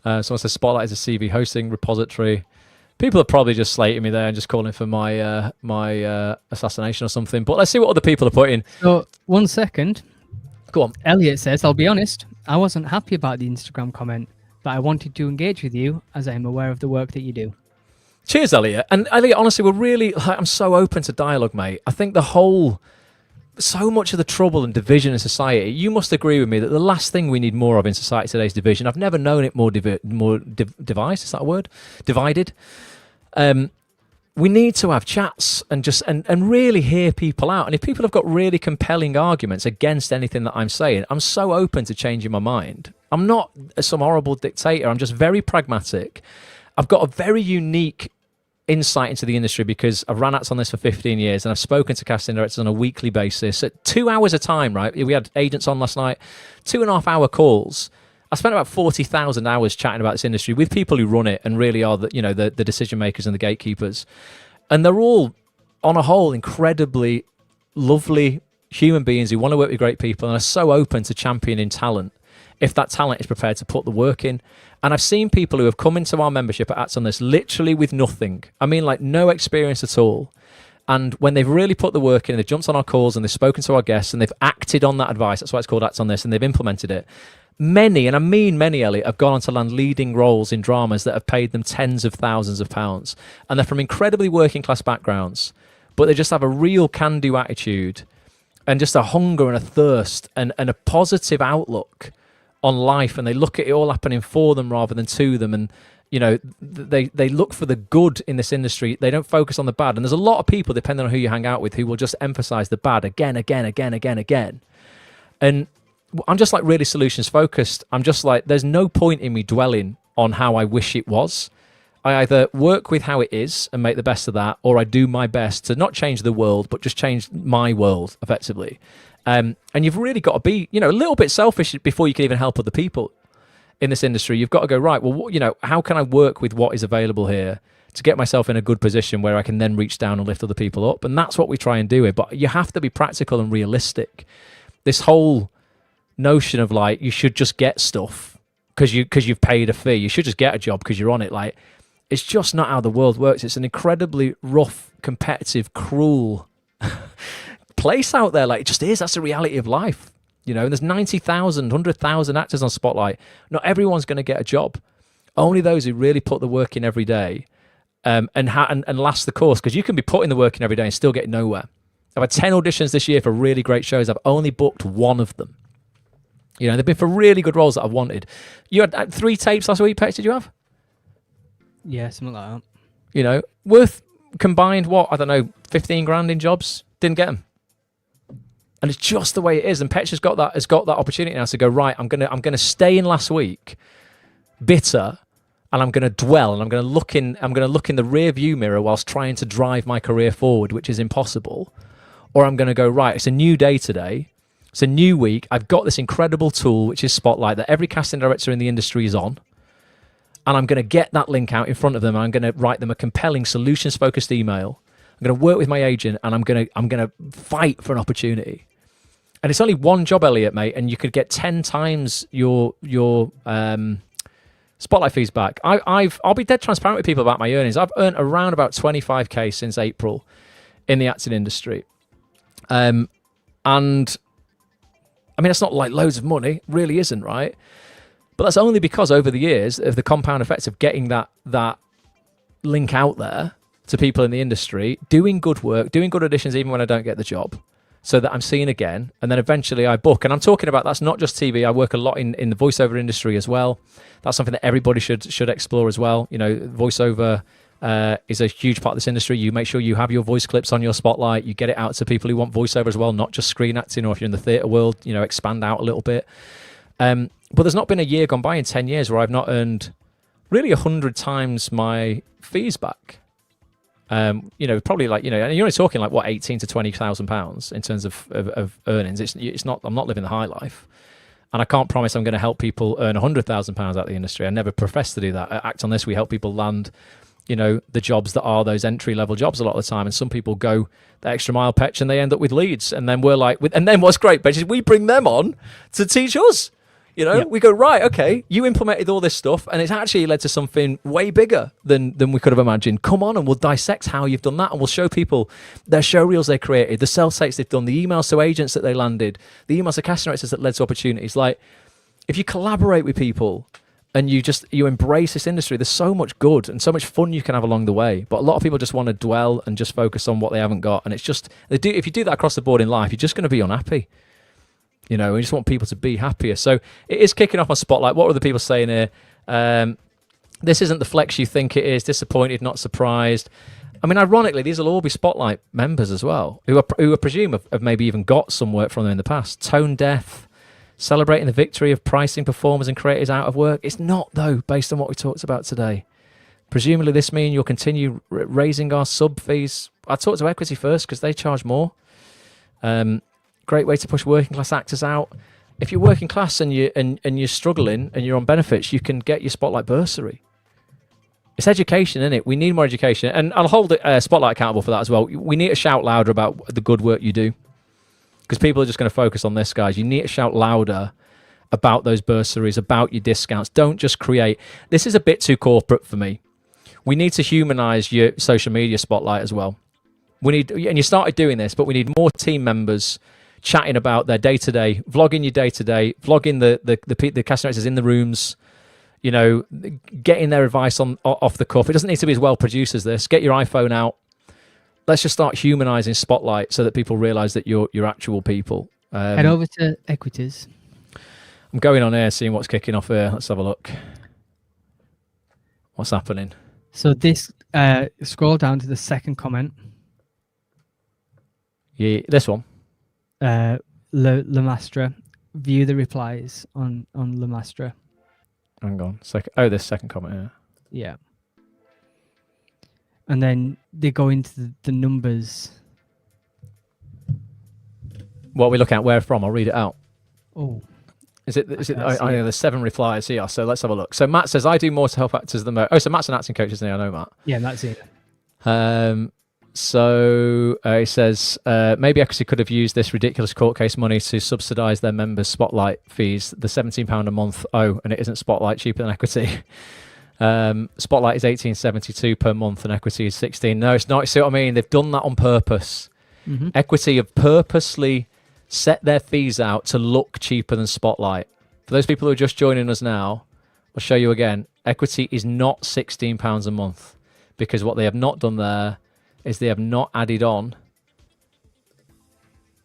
So I said Spotlight is a CV hosting repository. People are probably just slating me there and just calling for my assassination or something. But let's see what other people are putting.
So 1 second.
Go on.
Elliot says, I'll be honest, I wasn't happy about the Instagram comment, but I wanted to engage with you as I am aware of the work that you do.
Cheers, Elliot. And Elliot, honestly, I'm so open to dialogue, mate. I think so much of the trouble and division in society, you must agree with me that the last thing we need more of in society today is division. I've never known it more devised, is that a word? Divided. We need to have chats and really hear people out. And if people have got really compelling arguments against anything that I'm saying, I'm so open to changing my mind. I'm not some horrible dictator. I'm just very pragmatic. I've got a very unique insight into the industry because I've ran ads on this for 15 years and I've spoken to casting directors on a weekly basis at 2 hours a time, right? We had agents on last night, 2.5 hour calls. I spent about 40,000 hours chatting about this industry with people who run it and really are the decision makers and the gatekeepers. And they're all, on a whole, incredibly lovely human beings who want to work with great people and are so open to championing talent if that talent is prepared to put the work in. And I've seen people who have come into our membership at Acts on This literally with nothing. I mean, like no experience at all. And when they've really put the work in, they've jumped on our calls and they've spoken to our guests and they've acted on that advice. That's why it's called Acts on This, and they've implemented it. Many, and I mean many, Elliot, have gone on to land leading roles in dramas that have paid them tens of thousands of pounds. And they're from incredibly working class backgrounds, but they just have a real can-do attitude and just a hunger and a thirst and a positive outlook on life, and they look at it all happening for them rather than to them, and they look for the good in this industry. They don't focus on the bad, and there's a lot of people, depending on who you hang out with, who will just emphasize the bad again. And I'm just like really solutions focused. I'm just like, there's no point in me dwelling on how I wish it was. I either work with how it is and make the best of that, or I do my best to not change the world, but just change my world effectively. And you've really got to be, a little bit selfish before you can even help other people in this industry. You've got to go, right, well, how can I work with what is available here to get myself in a good position where I can then reach down and lift other people up? And that's what we try and do here. But you have to be practical and realistic. This whole notion of like, you should just get stuff because you've paid a fee. You should just get a job because you're on it. Like, it's just not how the world works. It's an incredibly rough, competitive, cruel place out there. Like, it just is. That's the reality of life. You know, and there's 90,000, 100,000 actors on Spotlight. Not everyone's going to get a job. Only those who really put the work in every day and last the course. Because you can be putting the work in every day and still get nowhere. I've had 10 auditions this year for really great shows. I've only booked one of them. You know, they've been for really good roles that I've wanted. You had 3 tapes last week, Pex, did you have?
Yeah, something like that.
You know, worth combined, what, I don't know, 15 grand in jobs? Didn't get them. And it's just the way it is. And Petch has got that opportunity now to go, right, I'm gonna stay in last week, bitter, and I'm gonna dwell, and I'm gonna look in the rear view mirror whilst trying to drive my career forward, which is impossible. Or I'm gonna go, right, it's a new day today. It's a new week. I've got this incredible tool, which is Spotlight, that every casting director in the industry is on. And I'm gonna get that link out in front of them, and I'm gonna write them a compelling, solutions-focused email. I'm gonna work with my agent, and I'm gonna fight for an opportunity. And it's only one job, Elliot, mate, and you could get 10 times your Spotlight fees back. I'll be dead transparent with people about my earnings. I've earned around about 25k since April in the acting industry. And I mean, it's not like loads of money, it really isn't, right? But that's only because over the years of the compound effects of getting that link out there to people in the industry, doing good work, doing good auditions even when I don't get the job, so that I'm seen again, and then eventually I book. And I'm talking about, that's not just TV. I work a lot in the voiceover industry as well. That's something that everybody should explore as well. You know, voiceover is a huge part of this industry. You make sure you have your voice clips on your Spotlight. You get it out to people who want voiceover as well, not just screen acting, or if you're in the theatre world, you know, expand out a little bit. But there's not been a year gone by in 10 years where I've not earned really 100 times my fees back. You know, probably like, you know, and you're only talking like what, 18 to 20,000 pounds in terms of earnings. It's not, I'm not living the high life, and I can't promise I'm going to help people earn 100,000 pounds out of the industry. I never profess to do that. At Act On This, we help people land, you know, the jobs that are those entry level jobs a lot of the time. And some people go the extra mile, Petch, and they end up with leads. And then we're like, and then what's great, Petch, is we bring them on to teach us. You know, we go, right, okay, you implemented all this stuff, and it's actually led to something way bigger than we could have imagined. Come on, and we'll dissect how you've done that, and we'll show people their show reels they created, the self-tapes they've done, the emails to agents that they landed, the emails to casting directors that led to opportunities. Like, if you collaborate with people and you embrace this industry, there's so much good and so much fun you can have along the way. But a lot of people just want to dwell and just focus on what they haven't got, and it's just, if you do that across the board in life, you're just going to be unhappy. You know, we just want people to be happier. So it is kicking off on Spotlight. What are the people saying here? This isn't the flex you think it is. Disappointed, not surprised. I mean, ironically, these will all be Spotlight members as well, who I presume have maybe even got some work from them in the past. Tone deaf, celebrating the victory of pricing performers and creators out of work. It's not, though, based on what we talked about today. Presumably, this means you'll continue raising our sub fees. I talked to Equity first because they charge more. Great way to push working class actors out. If you're working class and you're struggling and you're on benefits, you can get your Spotlight bursary. It's education, isn't it? We need more education, and I'll hold Spotlight accountable for that as well. We need to shout louder about the good work you do, because people are just going to focus on this, guys. You need to shout louder about those bursaries, about your discounts. Don't just create. This is a bit too corporate for me. We need to humanize your social media Spotlight as well. We need, and you started doing this, but we need more team members chatting about their day-to-day, vlogging your day-to-day, vlogging the casting directors in the rooms, you know, getting their advice off the cuff. It doesn't need to be as well produced as this. Get your iPhone out. Let's just start humanizing Spotlight so that people realize that you're actual people.
Head over to Equities.
I'm going on here, seeing what's kicking off here. Let's have a look. What's happening?
So this, scroll down to the second comment.
Yeah, this one.
Le Mastre, view the replies on Le Mastre.
Hang on. This second comment here.
Yeah. And then they go into the numbers.
What are we looking at? Where from? I'll read it out.
Oh.
Is it? I know there's 7 replies here, so let's have a look. So Matt says, I do more to help actors than most. Oh, so Matt's an acting coach, isn't he? I know Matt.
Yeah, that's it.
So he says maybe Equity could have used this ridiculous court case money to subsidise their members' Spotlight fees. The £17 a month. Oh, and it isn't Spotlight cheaper than Equity. Spotlight is $18.72 per month, and Equity is $16. No, it's not. You see what I mean? They've done that on purpose.
Mm-hmm.
Equity have purposely set their fees out to look cheaper than Spotlight. For those people who are just joining us now, I'll show you again. Equity is not £16 a month, because what they have not done there is they have not added on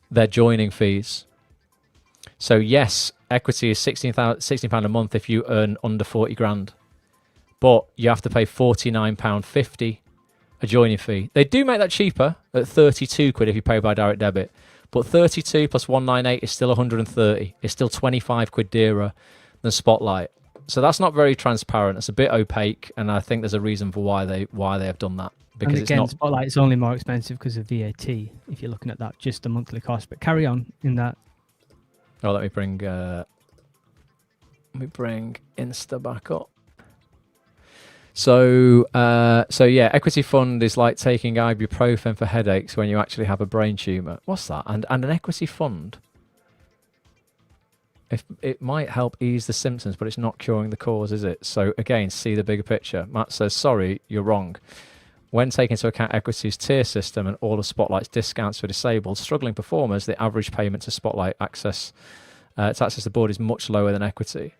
their joining fees. So yes, Equity is £16 a month if you earn under 40 grand, but you have to pay £49.50 a joining fee. They do make that cheaper at 32 quid if you pay by direct debit, but 32 plus 198 is still 130. It's still 25 quid dearer than Spotlight. So that's not very transparent. It's a bit opaque, and I think there's a reason for why they have done that. Because
and again,
it's not
Spotlight's only more expensive because of VAT. If you're looking at that, just the monthly cost. But carry on in that.
Oh, let me bring Insta back up. So yeah, Equity Fund is like taking ibuprofen for headaches when you actually have a brain tumor. What's that? And an Equity Fund, if it might help ease the symptoms, but it's not curing the cause, is it? So again, see the bigger picture. Matt says, sorry, you're wrong. When taking into account Equity's tier system and all of Spotlight's discounts for disabled, struggling performers, the average payment to Spotlight to access the board is much lower than Equity.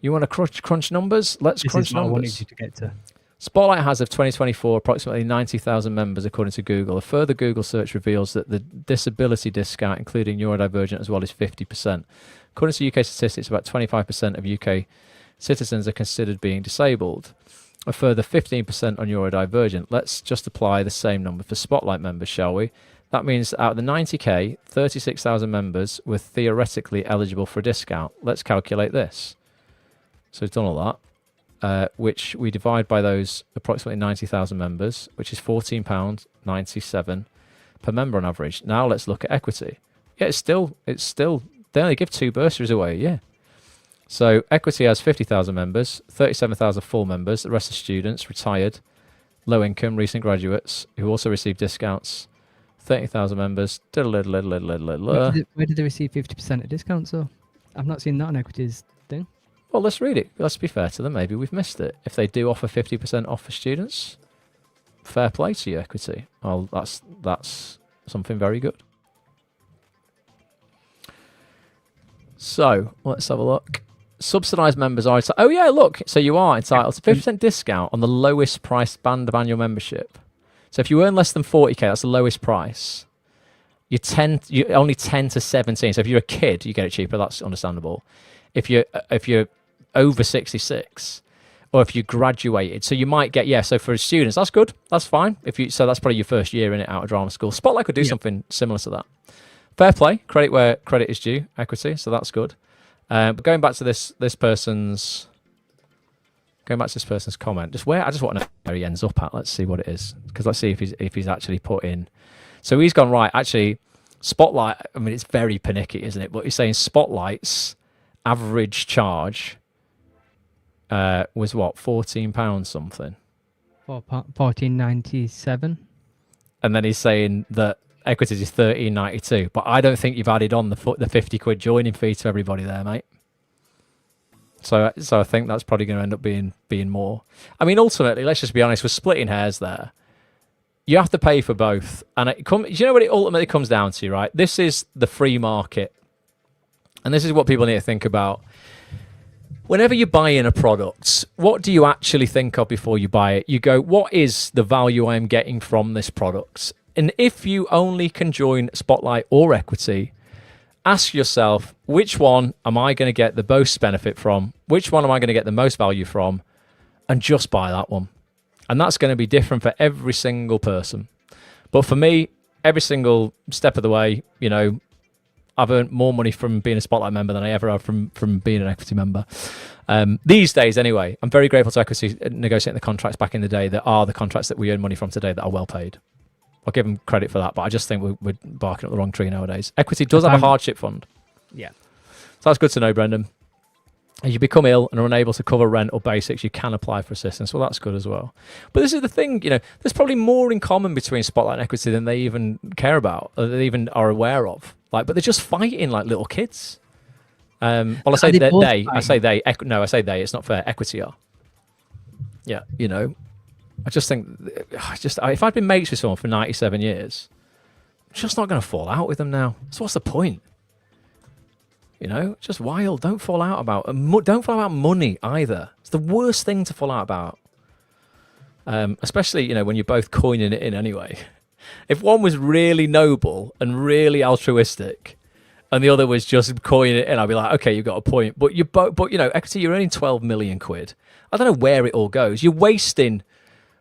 You want to crunch numbers? Let's crunch numbers.
I wanted you to get to.
Spotlight has of 2024 approximately 90,000 members according to Google. A further Google search reveals that the disability discount, including neurodivergent as well, is 50%. According to UK statistics, about 25% of UK citizens are considered being disabled. A further 15% on neurodivergent. Let's just apply the same number for Spotlight members, shall we? That means out of the 90k, 36,000 members were theoretically eligible for a discount. Let's calculate this. So we've done all that, which we divide by those approximately 90,000 members, which is £14.97 per member on average. Now let's look at Equity. Yeah, it's still, they only give 2 bursaries away a year. So Equity has 50,000 members, 37,000 full members, the rest are students, retired, low income, recent graduates, who also receive discounts, 30,000 members,
Where did they receive 50% of discounts, though? I've not seen that on Equity's thing.
Well, let's read it. Let's be fair to them. Maybe we've missed it. If they do offer 50% off for students, fair play to you, Equity. Well, that's something very good. So let's have a look. Subsidised members are... Oh, yeah, look. So you are entitled to 50% discount on the lowest price band of annual membership. So if you earn less than 40k, that's the lowest price. You're only 10 to 17. So if you're a kid, you get it cheaper. That's understandable. If you're over 66, or if you graduated, so you might get, so for students, that's good. That's fine. So that's probably your first year in it out of drama school. Spotlight could do something similar to that. Fair play. Credit where credit is due. Equity. So that's good. But going back to this person's comment, I just want to know where he ends up at. Let's see what it is, because let's see if he's actually put in. So he's gone right. Actually, Spotlight. I mean, it's very panicky, isn't it? But he's saying Spotlight's average charge was what, £14 something,
£14.97,
and then he's saying that Equities is £13.92. But I don't think you've added on the 50 quid joining fee to everybody there, mate. So I think that's probably going to end up being more. I mean, ultimately, let's just be honest, we're splitting hairs there. You have to pay for both, and do you know what it ultimately comes down to, right? This is the free market, and this is what people need to think about. Whenever you buy in a product, what do you actually think of before you buy it? You go, what is the value I'm getting from this product? And if you only can join Spotlight or Equity, ask yourself, which one am I going to get the most benefit from? Which one am I going to get the most value from? And just buy that one. And that's going to be different for every single person. But for me, every single step of the way, I've earned more money from being a Spotlight member than I ever have from being an Equity member. These days, anyway, I'm very grateful to Equity negotiating the contracts back in the day that are the contracts that we earn money from today that are well paid. I'll give them credit for that, but I just think we're barking up the wrong tree nowadays. Equity does have a hardship fund.
Yeah.
So that's good to know, Brendan. As you become ill and are unable to cover rent or basics, you can apply for assistance. Well, that's good as well. But this is the thing, there's probably more in common between Spotlight and Equity than they even care about, or they even are aware of. But they're just fighting like little kids. Well, I say they. I say they. No, I say they. It's not fair. Equity are. Yeah, I just think, if I'd been mates with someone for 97 years, I'm just not going to fall out with them now. So what's the point? Just wild. Don't fall out about money either. It's the worst thing to fall out about. Especially, when you're both coining it in anyway. If one was really noble and really altruistic, and the other was just coining it in, I'd be like, okay, you've got a point. But Equity, you're earning 12 million quid. I don't know where it all goes. You're wasting.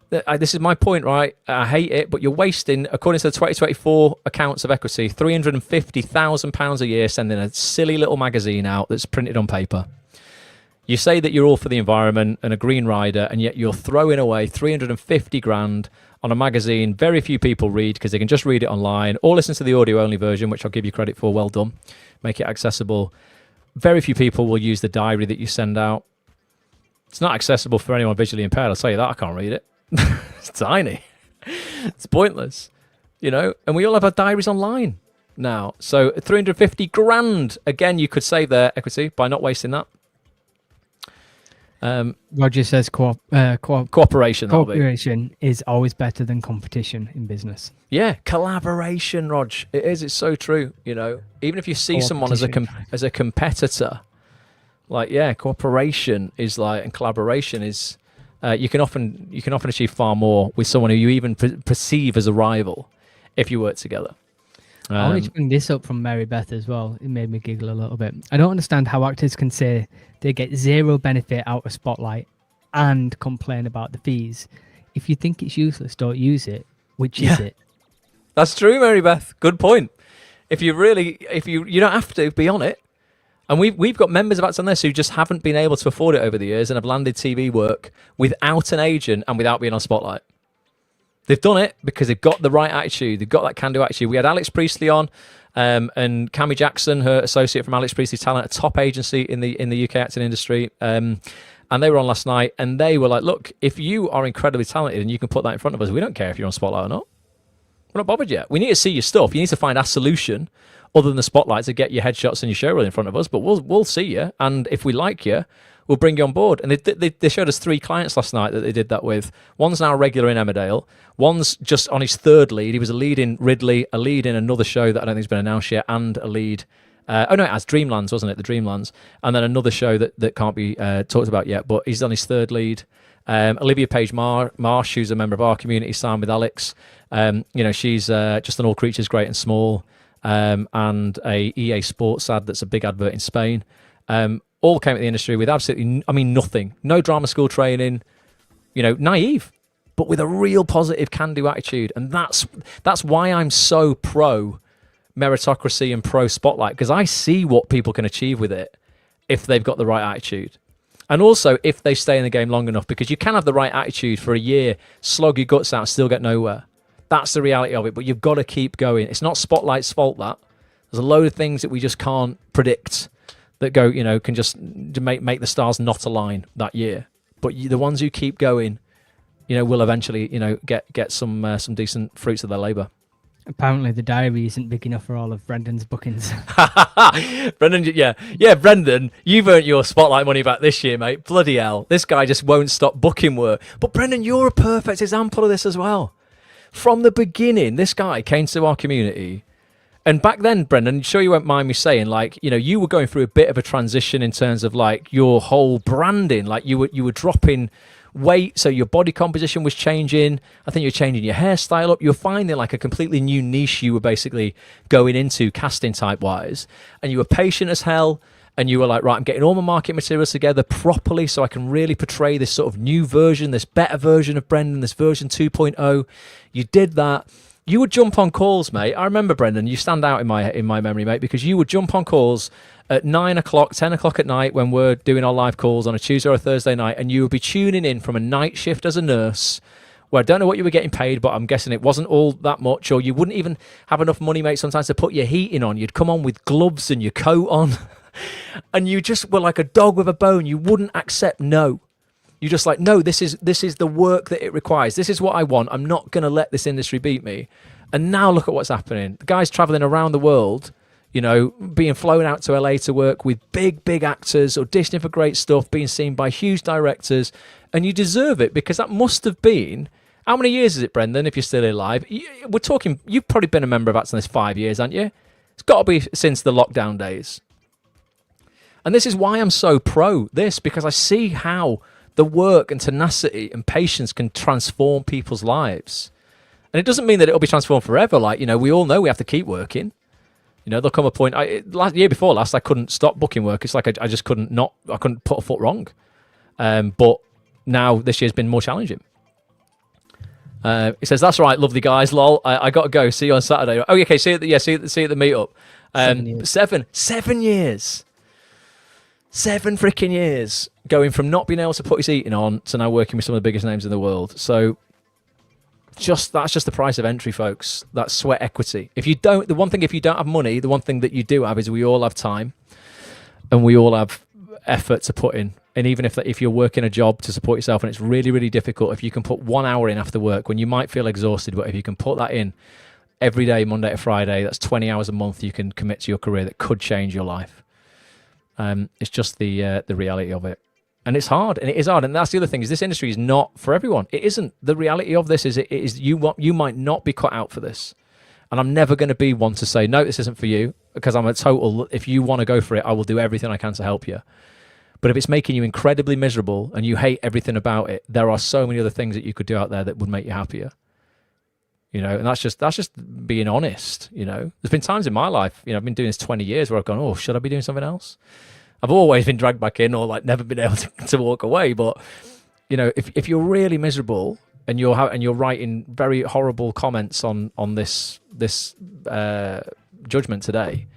This is my point, right? I hate it, but you're wasting, according to the 2024 accounts of Equity, £350,000 a year sending a silly little magazine out that's printed on paper. You say that you're all for the environment and a green rider, and yet you're throwing away 350 grand on a magazine very few people read because they can just read it online or listen to the audio-only version, which I'll give you credit for. Well done. Make it accessible. Very few people will use the diary that you send out. It's not accessible for anyone visually impaired. I'll tell you that. I can't read it. It's tiny. It's pointless, and we all have our diaries online now. So 350 grand again, you could save there, Equity, by not wasting that.
Roger says
cooperation.
Cooperation is always better than competition in business.
Yeah, collaboration, Rog. It is. It's so true. Even if you see someone as a competitor, cooperation is and collaboration is. You can often achieve far more with someone who you even perceive as a rival if you work together.
I wanted to bring this up from Mary Beth as well. It made me giggle a little bit. I don't understand how actors can say they get zero benefit out of Spotlight and complain about the fees. If you think it's useless, don't use it. Which is it?
That's true, Mary Beth. Good point. If you don't have to be on it. And we've got members of Acts on this who just haven't been able to afford it over the years and have landed TV work without an agent and without being on Spotlight. They've done it because they've got the right attitude. They've got that can-do attitude. We had Alex Priestley on, and Cami Jackson, her associate from Alex Priestley Talent, a top agency in the UK acting industry. And they were on last night, and they were like, look, if you are incredibly talented and you can put that in front of us, we don't care if you're on Spotlight or not. We're not bothered yet. We need to see your stuff. You need to find our solution other than the Spotlight to get your headshots and your showreel in front of us, but we'll see you, and if we like you, we'll bring you on board. And they showed us 3 clients last night that they did that with. One's now a regular in Emmerdale. One's just on his 3rd lead. He was a lead in Ridley, a lead in another show that I don't think has been announced yet, and a lead. It has Dreamlands, wasn't it? The Dreamlands. And then another show that can't be talked about yet, but he's on his 3rd lead. Olivia Page Marsh, who's a member of our community, signed with Alex. She's just an All Creatures Great and Small. And a EA Sports ad that's a big advert in Spain. All came at the industry with absolutely, nothing. No drama school training, naive, but with a real positive can-do attitude. And that's why I'm so pro meritocracy and pro Spotlight, because I see what people can achieve with it if they've got the right attitude. And also if they stay in the game long enough, because you can have the right attitude for a year, slog your guts out and still get nowhere. That's the reality of it, but you've got to keep going. It's not Spotlight's fault that. There's a load of things that we just can't predict that go, can just make the stars not align that year. But the ones who keep going, will eventually, get some decent fruits of their labour.
Apparently the diary isn't big enough for all of Brendan's bookings.
Brendan, Brendan, you've earned your Spotlight money back this year, mate. Bloody hell. This guy just won't stop booking work. But Brendan, you're a perfect example of this as well. From the beginning, this guy came to our community, and back then, Brendan, I'm sure you won't mind me saying, you were going through a bit of a transition in terms of your whole branding. You were dropping weight, so your body composition was changing. I think you were changing your hairstyle up. You were finding a completely new niche you were basically going into casting type wise, and you were patient as hell. And you were like, right, I'm getting all my market materials together properly so I can really portray this sort of new version, this better version of Brendan, this version 2.0. You did that. You would jump on calls, mate. I remember, Brendan, you stand out in my memory, mate, because you would jump on calls at 9 o'clock, 10 o'clock at night when we're doing our live calls on a Tuesday or a Thursday night, and you would be tuning in from a night shift as a nurse, where I don't know what you were getting paid, but I'm guessing it wasn't all that much, or you wouldn't even have enough money, mate, sometimes to put your heating on. You'd come on with gloves and your coat on. and you just were like a dog with a bone. You wouldn't accept no. You're just like, no, this is the work that it requires. This is what I want. I'm not going to let this industry beat me. And now look at what's happening. The guy's traveling around the world, you know, being flown out to LA to work with big actors, auditioning for great stuff, being seen by huge directors. And you deserve it, because that must have been, how many years is it, Brendan, if you're still alive? We're talking, you've probably been a member of Acts on this 5 years, haven't you? It's got to be since the lockdown days. And this is why I'm so pro this, because I see how the work and tenacity and patience can transform people's lives. And it doesn't mean that it'll be transformed forever. Like, you know, we all know we have to keep working. You know, there'll come a point. Year before last, I couldn't stop booking work. It's like I just couldn't put a foot wrong. But now this year's been more challenging. He says, "That's right, lovely guys. Lol. I got to go. See you on Saturday." Oh, okay. See you at the meetup. 7 years. 7 freaking years going from not being able to put his eating on to now working with some of the biggest names in the world. So that's just the price of entry, folks. That's sweat equity. If you don't have money, the one thing that you do have is we all have time, and we all have effort to put in. And even if you're working a job to support yourself and it's really, really difficult, if you can put 1 hour in after work when you might feel exhausted, but if you can put that in every day, Monday to Friday, that's 20 hours a month you can commit to your career that could change your life. It's just the reality of it. And it's hard, and it is hard. And that's the other thing, is this industry is not for everyone. It isn't. The reality of this is you might not be cut out for this. And I'm never going to be one to say, no, this isn't for you, because I'm a total, if you want to go for it, I will do everything I can to help you. But if it's making you incredibly miserable and you hate everything about it, there are so many other things that you could do out there that would make you happier. You know, and that's just being honest. You know, there's been times in my life, you know, I've been doing this 20 years where I've gone, oh, should I be doing something else? I've always been dragged back in, or like never been able to walk away. But you know, if you're really miserable and you're writing very horrible comments on this judgment today,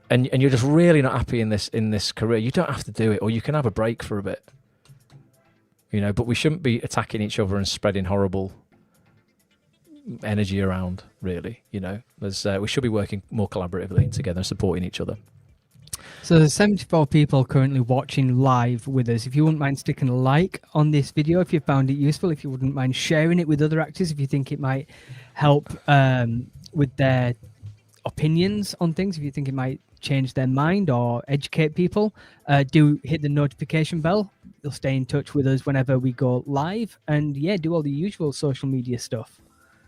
and you're just really not happy in this career, you don't have to do it, or you can have a break for a bit. You know, but we shouldn't be attacking each other and spreading horrible energy around, really. You know, we should be working more collaboratively together and supporting each other.
So there's 74 people currently watching live with us. If you wouldn't mind sticking a like on this video, if you found it useful, if you wouldn't mind sharing it with other actors, if you think it might help with their opinions on things, if you think it might change their mind or educate people, do hit the notification bell. You'll stay in touch with us whenever we go live, and yeah, do all the usual social media stuff.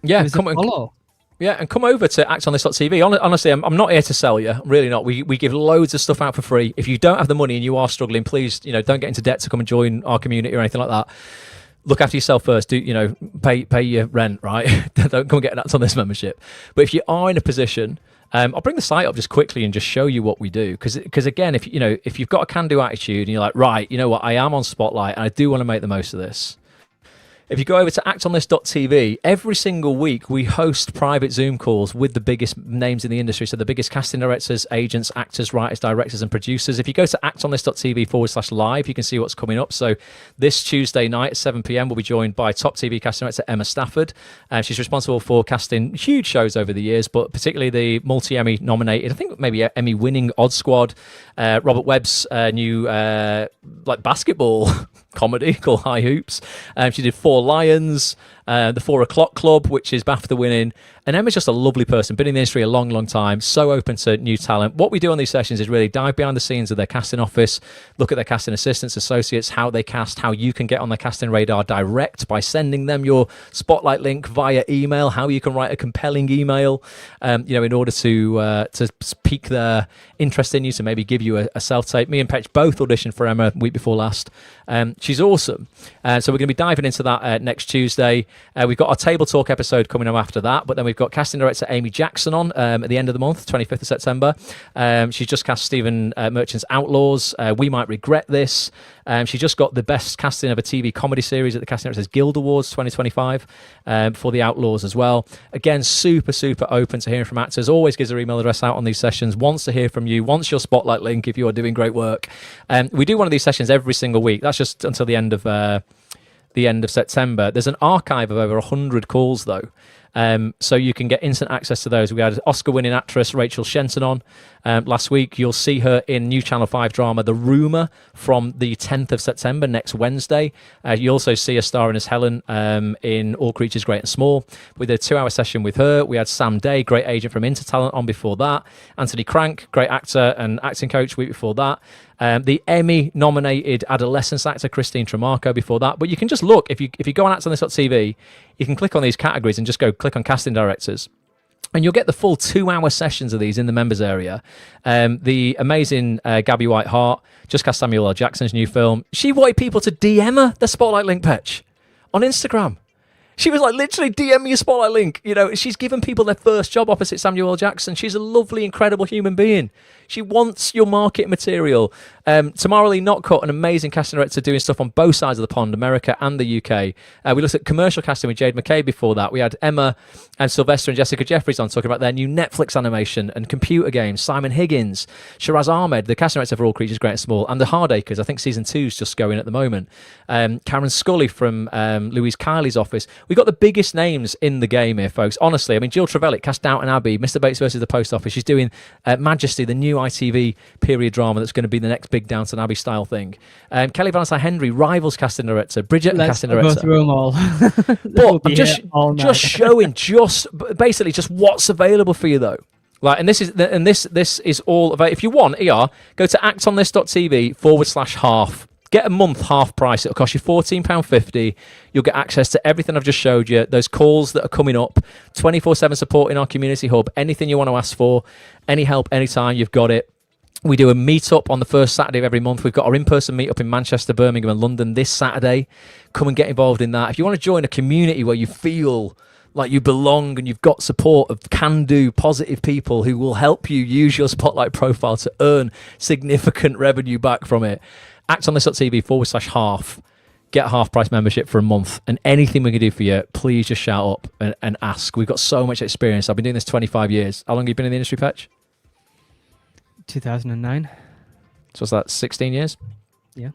Yeah, follow. Yeah, and come over to actonthis.tv. Honestly, I'm not here to sell you. I'm really not. We give loads of stuff out for free. If you don't have the money and you are struggling, please, you know, don't get into debt to come and join our community or anything like that. Look after yourself first. Do, you know, pay your rent, right? Don't come and get an Acts on This membership. But if you are in a position, I'll bring the site up just quickly and just show you what we do. Because again, if you've got a can-do attitude and you're like, right, you know what, I am on Spotlight and I do want to make the most of this. If you go over to actonthis.tv, every single week we host private Zoom calls with the biggest names in the industry. So the biggest casting directors, agents, actors, writers, directors, and producers. If you go to actonthis.tv/live, you can see what's coming up. So this Tuesday night at 7 p.m, we'll be joined by top TV casting director Emma Stafford. She's responsible for casting huge shows over the years, but particularly the multi-Emmy nominated, I think maybe Emmy winning Odd Squad, Robert Webb's new like basketball comedy called High Hoops. She did 4 Lions, the 4 O'Clock Club, which is BAFTA winning. And Emma's just a lovely person, been in the industry a long, long time, so open to new talent. What we do on these sessions is really dive behind the scenes of their casting office, look at their casting assistants, associates, how they cast, how you can get on their casting radar direct by sending them your Spotlight link via email, how you can write a compelling email, you know, in order to pique their interest in you, to maybe give you a self-tape. Me and Petch both auditioned for Emma week before last. She's awesome. So we're going to be diving into that next Tuesday. We've got our Table Talk episode coming up after that, but then we've got casting director Amy Jackson on at the end of the month, 25th of September. She's just cast Stephen Merchant's Outlaws. We Might Regret This. She just got the best casting of a TV comedy series at the Casting Directors Guild Awards 2025 for The Outlaws as well. Again, super, super open to hearing from actors. Always gives her email address out on these sessions. Wants to hear from you. Wants your Spotlight link if you are doing great work. We do one of these sessions every single week. That's just until the end of September. There's an archive of over 100 calls though. So you can get instant access to those. We had Oscar-winning actress Rachel Shenton on last week. You'll see her in new Channel 5 drama The Rumour from the 10th of September, next Wednesday. You also see her starring as Helen in All Creatures Great and Small. We did a 2-hour session with her. We had Sam Day, great agent from Intertalent, on before that. Anthony Crank, great actor and acting coach, week before that. The Emmy-nominated adolescence actor Christine Tremarco before that. But you can just look, if you go on actonthis.tv, you can click on these categories and just go click on casting directors. And you'll get the full 2-hour sessions of these in the members area. The amazing Gabby White-Hart just cast Samuel L. Jackson's new film. She wanted people to DM her the Spotlight link, Petch, on Instagram. She was like, literally, DM me a Spotlight link. You know, she's given people their first job opposite Samuel L. Jackson. She's a lovely, incredible human being. She wants your market material. Tamara Lee Notcutt, an amazing casting director doing stuff on both sides of the pond, America and the UK. We looked at commercial casting with Jade McKay before that. We had Emma and Sylvester and Jessica Jeffries on talking about their new Netflix animation and computer games. Simon Higgins, Shiraz Ahmed, the casting director for All Creatures Great and Small, and The Hardacres. I think season 2 is just going at the moment. Karen Scully from Louise Kiley's office. We got the biggest names in the game here, folks. Honestly, I mean, Jill Trevelyan cast Downton Abbey, Mr. Bates versus the Post Office. She's doing Majesty, the new ITV period drama that's going to be the next big Downton Abbey style thing. Kelly Valentine Henry, Rivals casting director, Bridget casting director.
Let's go through them all.
But I'm just showing basically just what's available for you though. Like, and this is all about. If you want go to actonthis.tv/half. Get a month half price. It'll cost you £14.50. You'll get access to everything I've just showed you. Those calls that are coming up, 24/7 support in our community hub. Anything you want to ask for, any help, anytime, you've got it. We do a meet-up on the first Saturday of every month. We've got our in-person meet-up in Manchester, Birmingham and London this Saturday. Come and get involved in that. If you want to join a community where you feel like you belong and you've got support of can-do, positive people who will help you use your Spotlight profile to earn significant revenue back from it, actonthis.tv/half. Get a half-price membership for a month. And anything we can do for you, please just shout up and ask. We've got so much experience. I've been doing this 25 years. How long have you been in the industry, Petch?
2009.
So what's that, 16 years?
Yeah.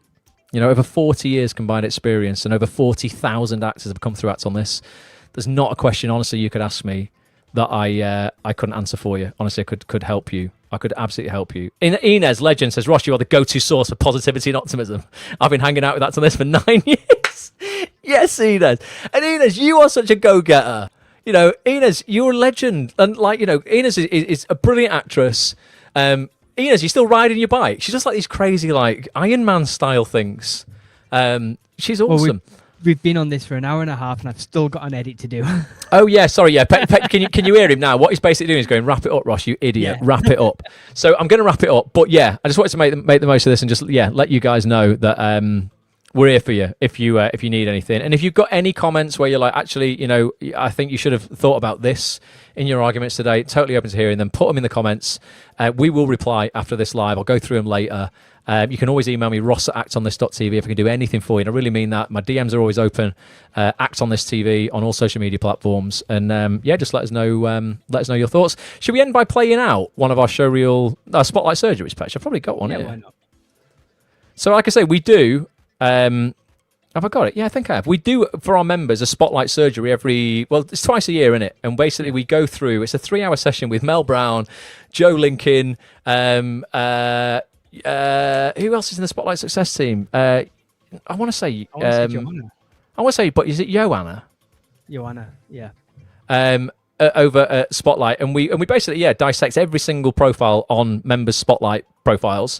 You know, over 40 years combined experience and over 40,000 actors have come through Act On This. There's not a question, honestly, you could ask me that I couldn't answer for you. Honestly, I could help you. I could absolutely help you. Inez Legend says, Ross, you are the go-to source for positivity and optimism. I've been hanging out with Act On This for 9 years. Yes, Inez. And Inez, you are such a go-getter. You know, Inez, you're a legend. And like, you know, Inez is a brilliant actress. Inez, you're still riding your bike. She's just like these crazy, like, Iron Man style things. She's awesome.
Well, we've been on this for an hour and a half, and I've still got an edit to do.
Oh yeah, sorry, yeah. Can you hear him now? What he's basically doing is going, wrap it up, Ross, you idiot, yeah. Wrap it up. So I'm going to wrap it up, but yeah, I just wanted to make the most of this and just let you guys know that we're here for you if you need anything, and if you've got any comments where you're like, actually, you know, I think you should have thought about this in your arguments today. Totally open to hearing them. Put them in the comments. We will reply after this live. I'll go through them later. You can always email me, ross@actonthis.tv, if I can do anything for you. And I really mean that. My DMs are always open. Act On This TV on all social media platforms. And just let us know your thoughts. Should we end by playing out one of our showreel Spotlight surgeries, Patch? I've probably got one here.
Why not?
So like I say, we do... have I got it? Yeah, I think I have. We do, for our members, a Spotlight surgery it's twice a year, isn't it? And basically we go through, it's a 3-hour session with Mel Brown, Joe Lincoln, who else is in the Spotlight success team? I want to say
Joanna.
I want to say, but is it Joanna?
Joanna, yeah.
Over at Spotlight, and we basically dissect every single profile on members' Spotlight profiles.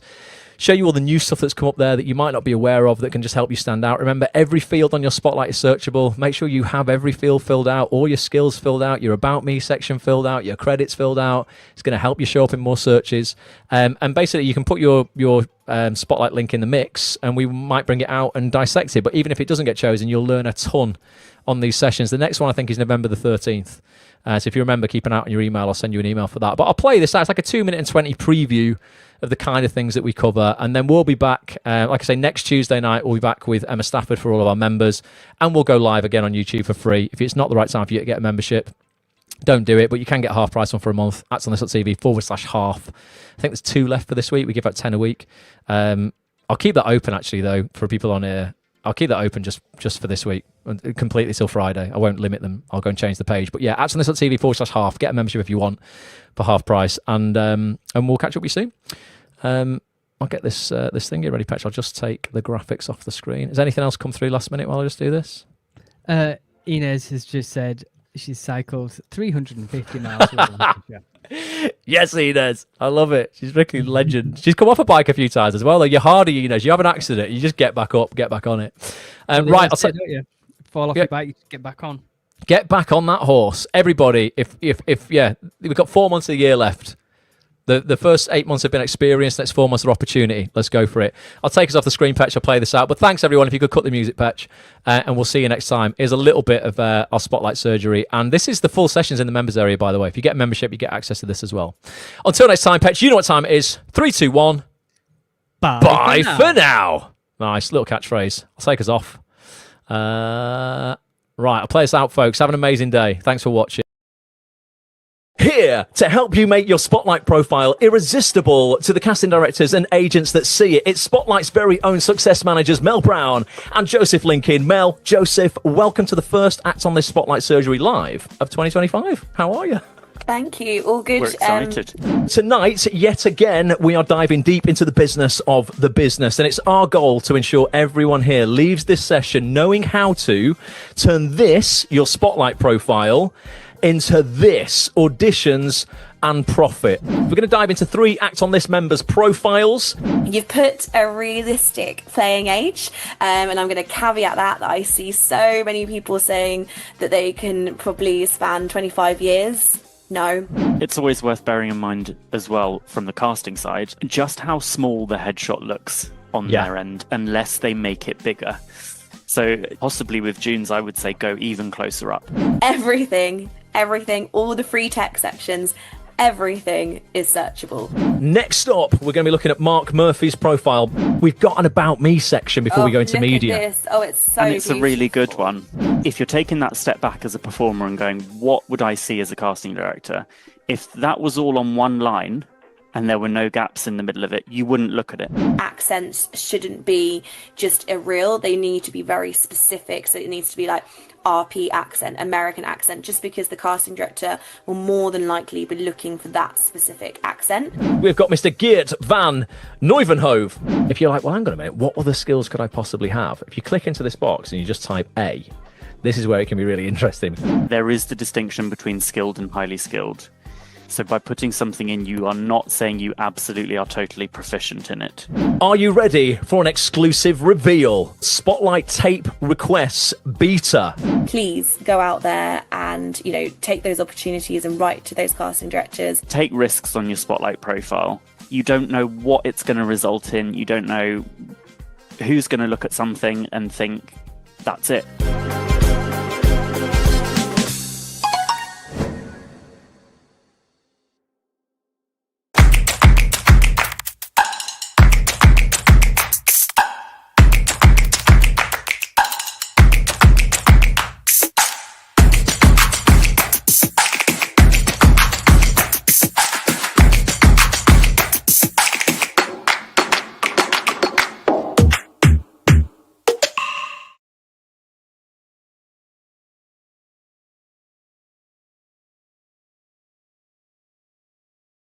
Show you all the new stuff that's come up there that you might not be aware of that can just help you stand out. Remember, every field on your Spotlight is searchable. Make sure you have every field filled out, all your skills filled out, your About Me section filled out, your credits filled out. It's going to help you show up in more searches. And basically, you can put your Spotlight link in the mix, and we might bring it out and dissect it. But even if it doesn't get chosen, you'll learn a ton on these sessions. The next one, I think, is November the 13th. So if you remember, keep an eye out on your email. I'll send you an email for that. But I'll play this out. It's like a 2-minute and 20 preview of the kind of things that we cover. And then we'll be back, like I say, next Tuesday night, we'll be back with Emma Stafford for all of our members. And we'll go live again on YouTube for free. If it's not the right time for you to get a membership, don't do it. But you can get a half price one for a month. That's on this.tv/half. I think there's 2 left for this week. We give out 10 a week. I'll keep that open, actually, though, for people on here. I'll keep that open just for this week, completely till Friday. I won't limit them. I'll go and change the page. But yeah, actionthis.tv/half. Get a membership if you want for half price, and we'll catch up with you soon. I'll get this thing here ready, Petch. I'll just take the graphics off the screen. Has anything else come through last minute while I just do this?
Inez has just said she's cycled 350 miles.
Yes, Inez. I love it. She's really legend. She's come off a bike a few times as well. Like, you're harder, Inez. You have an accident, you just get back up, get back on it. Right, I'll say,
don't you? Fall off your bike, you get back on.
Get back on that horse, everybody. If we've got 4 months of the year left. The first 8 months have been experience. Next 4 months are opportunity. Let's go for it. I'll take us off the screen, Petch. I'll play this out. But thanks, everyone. If you could cut the music, Petch. And we'll see you next time. Here's a little bit of our Spotlight surgery. And this is the full sessions in the members area, by the way. If you get a membership, you get access to this as well. Until next time, Petch, you know what time it is. 3, 2, 1. Bye for now. Nice. Little catchphrase. I'll take us off. Right. I'll play us out, folks. Have an amazing day. Thanks for watching. Here to help you make your Spotlight profile irresistible to the casting directors and agents that see it. It's Spotlight's very own success managers, Mel Brown and Joseph Lincoln. Mel, Joseph, welcome to the first Act on This Spotlight Surgery Live of 2025. How are you?
Thank you. All good.
We're excited.
Tonight, yet again, we are diving deep into the business of the business. And it's our goal to ensure everyone here leaves this session knowing how to turn this, your Spotlight profile, into this, auditions and profit. We're going to dive into 3 Act on This members' profiles.
You've put a realistic playing age, and I'm going to caveat that I see so many people saying that they can probably span 25 years. No.
It's always worth bearing in mind as well, from the casting side, just how small the headshot looks on their end, unless they make it bigger. So possibly with June's, I would say go even closer up.
Everything, all the free text sections, everything is searchable.
Next up, we're going to be looking at Mark Murphy's profile. We've got an About Me section before we go into
look
media.
At this. Oh, it's so
And it's
beautiful.
a really good one. If you're taking that step back as a performer and going, what would I see as a casting director? If that was all on one line and there were no gaps in the middle of it, you wouldn't look at it.
Accents shouldn't be just a reel. They need to be very specific. So it needs to be like RP accent, American accent, just because the casting director will more than likely be looking for that specific accent.
We've got Mr. Geert van Neuvenhove. If you're like, well, hang on a minute, what other skills could I possibly have? If you click into this box and you just type A, this is where it can be really interesting.
There is the distinction between skilled and highly skilled. So by putting something in, you are not saying you absolutely are totally proficient in it.
Are you ready for an exclusive reveal? Spotlight tape requests beta.
Please go out there and, take those opportunities and write to those casting directors.
Take risks on your Spotlight profile. You don't know what it's going to result in. You don't know who's going to look at something and think, that's it.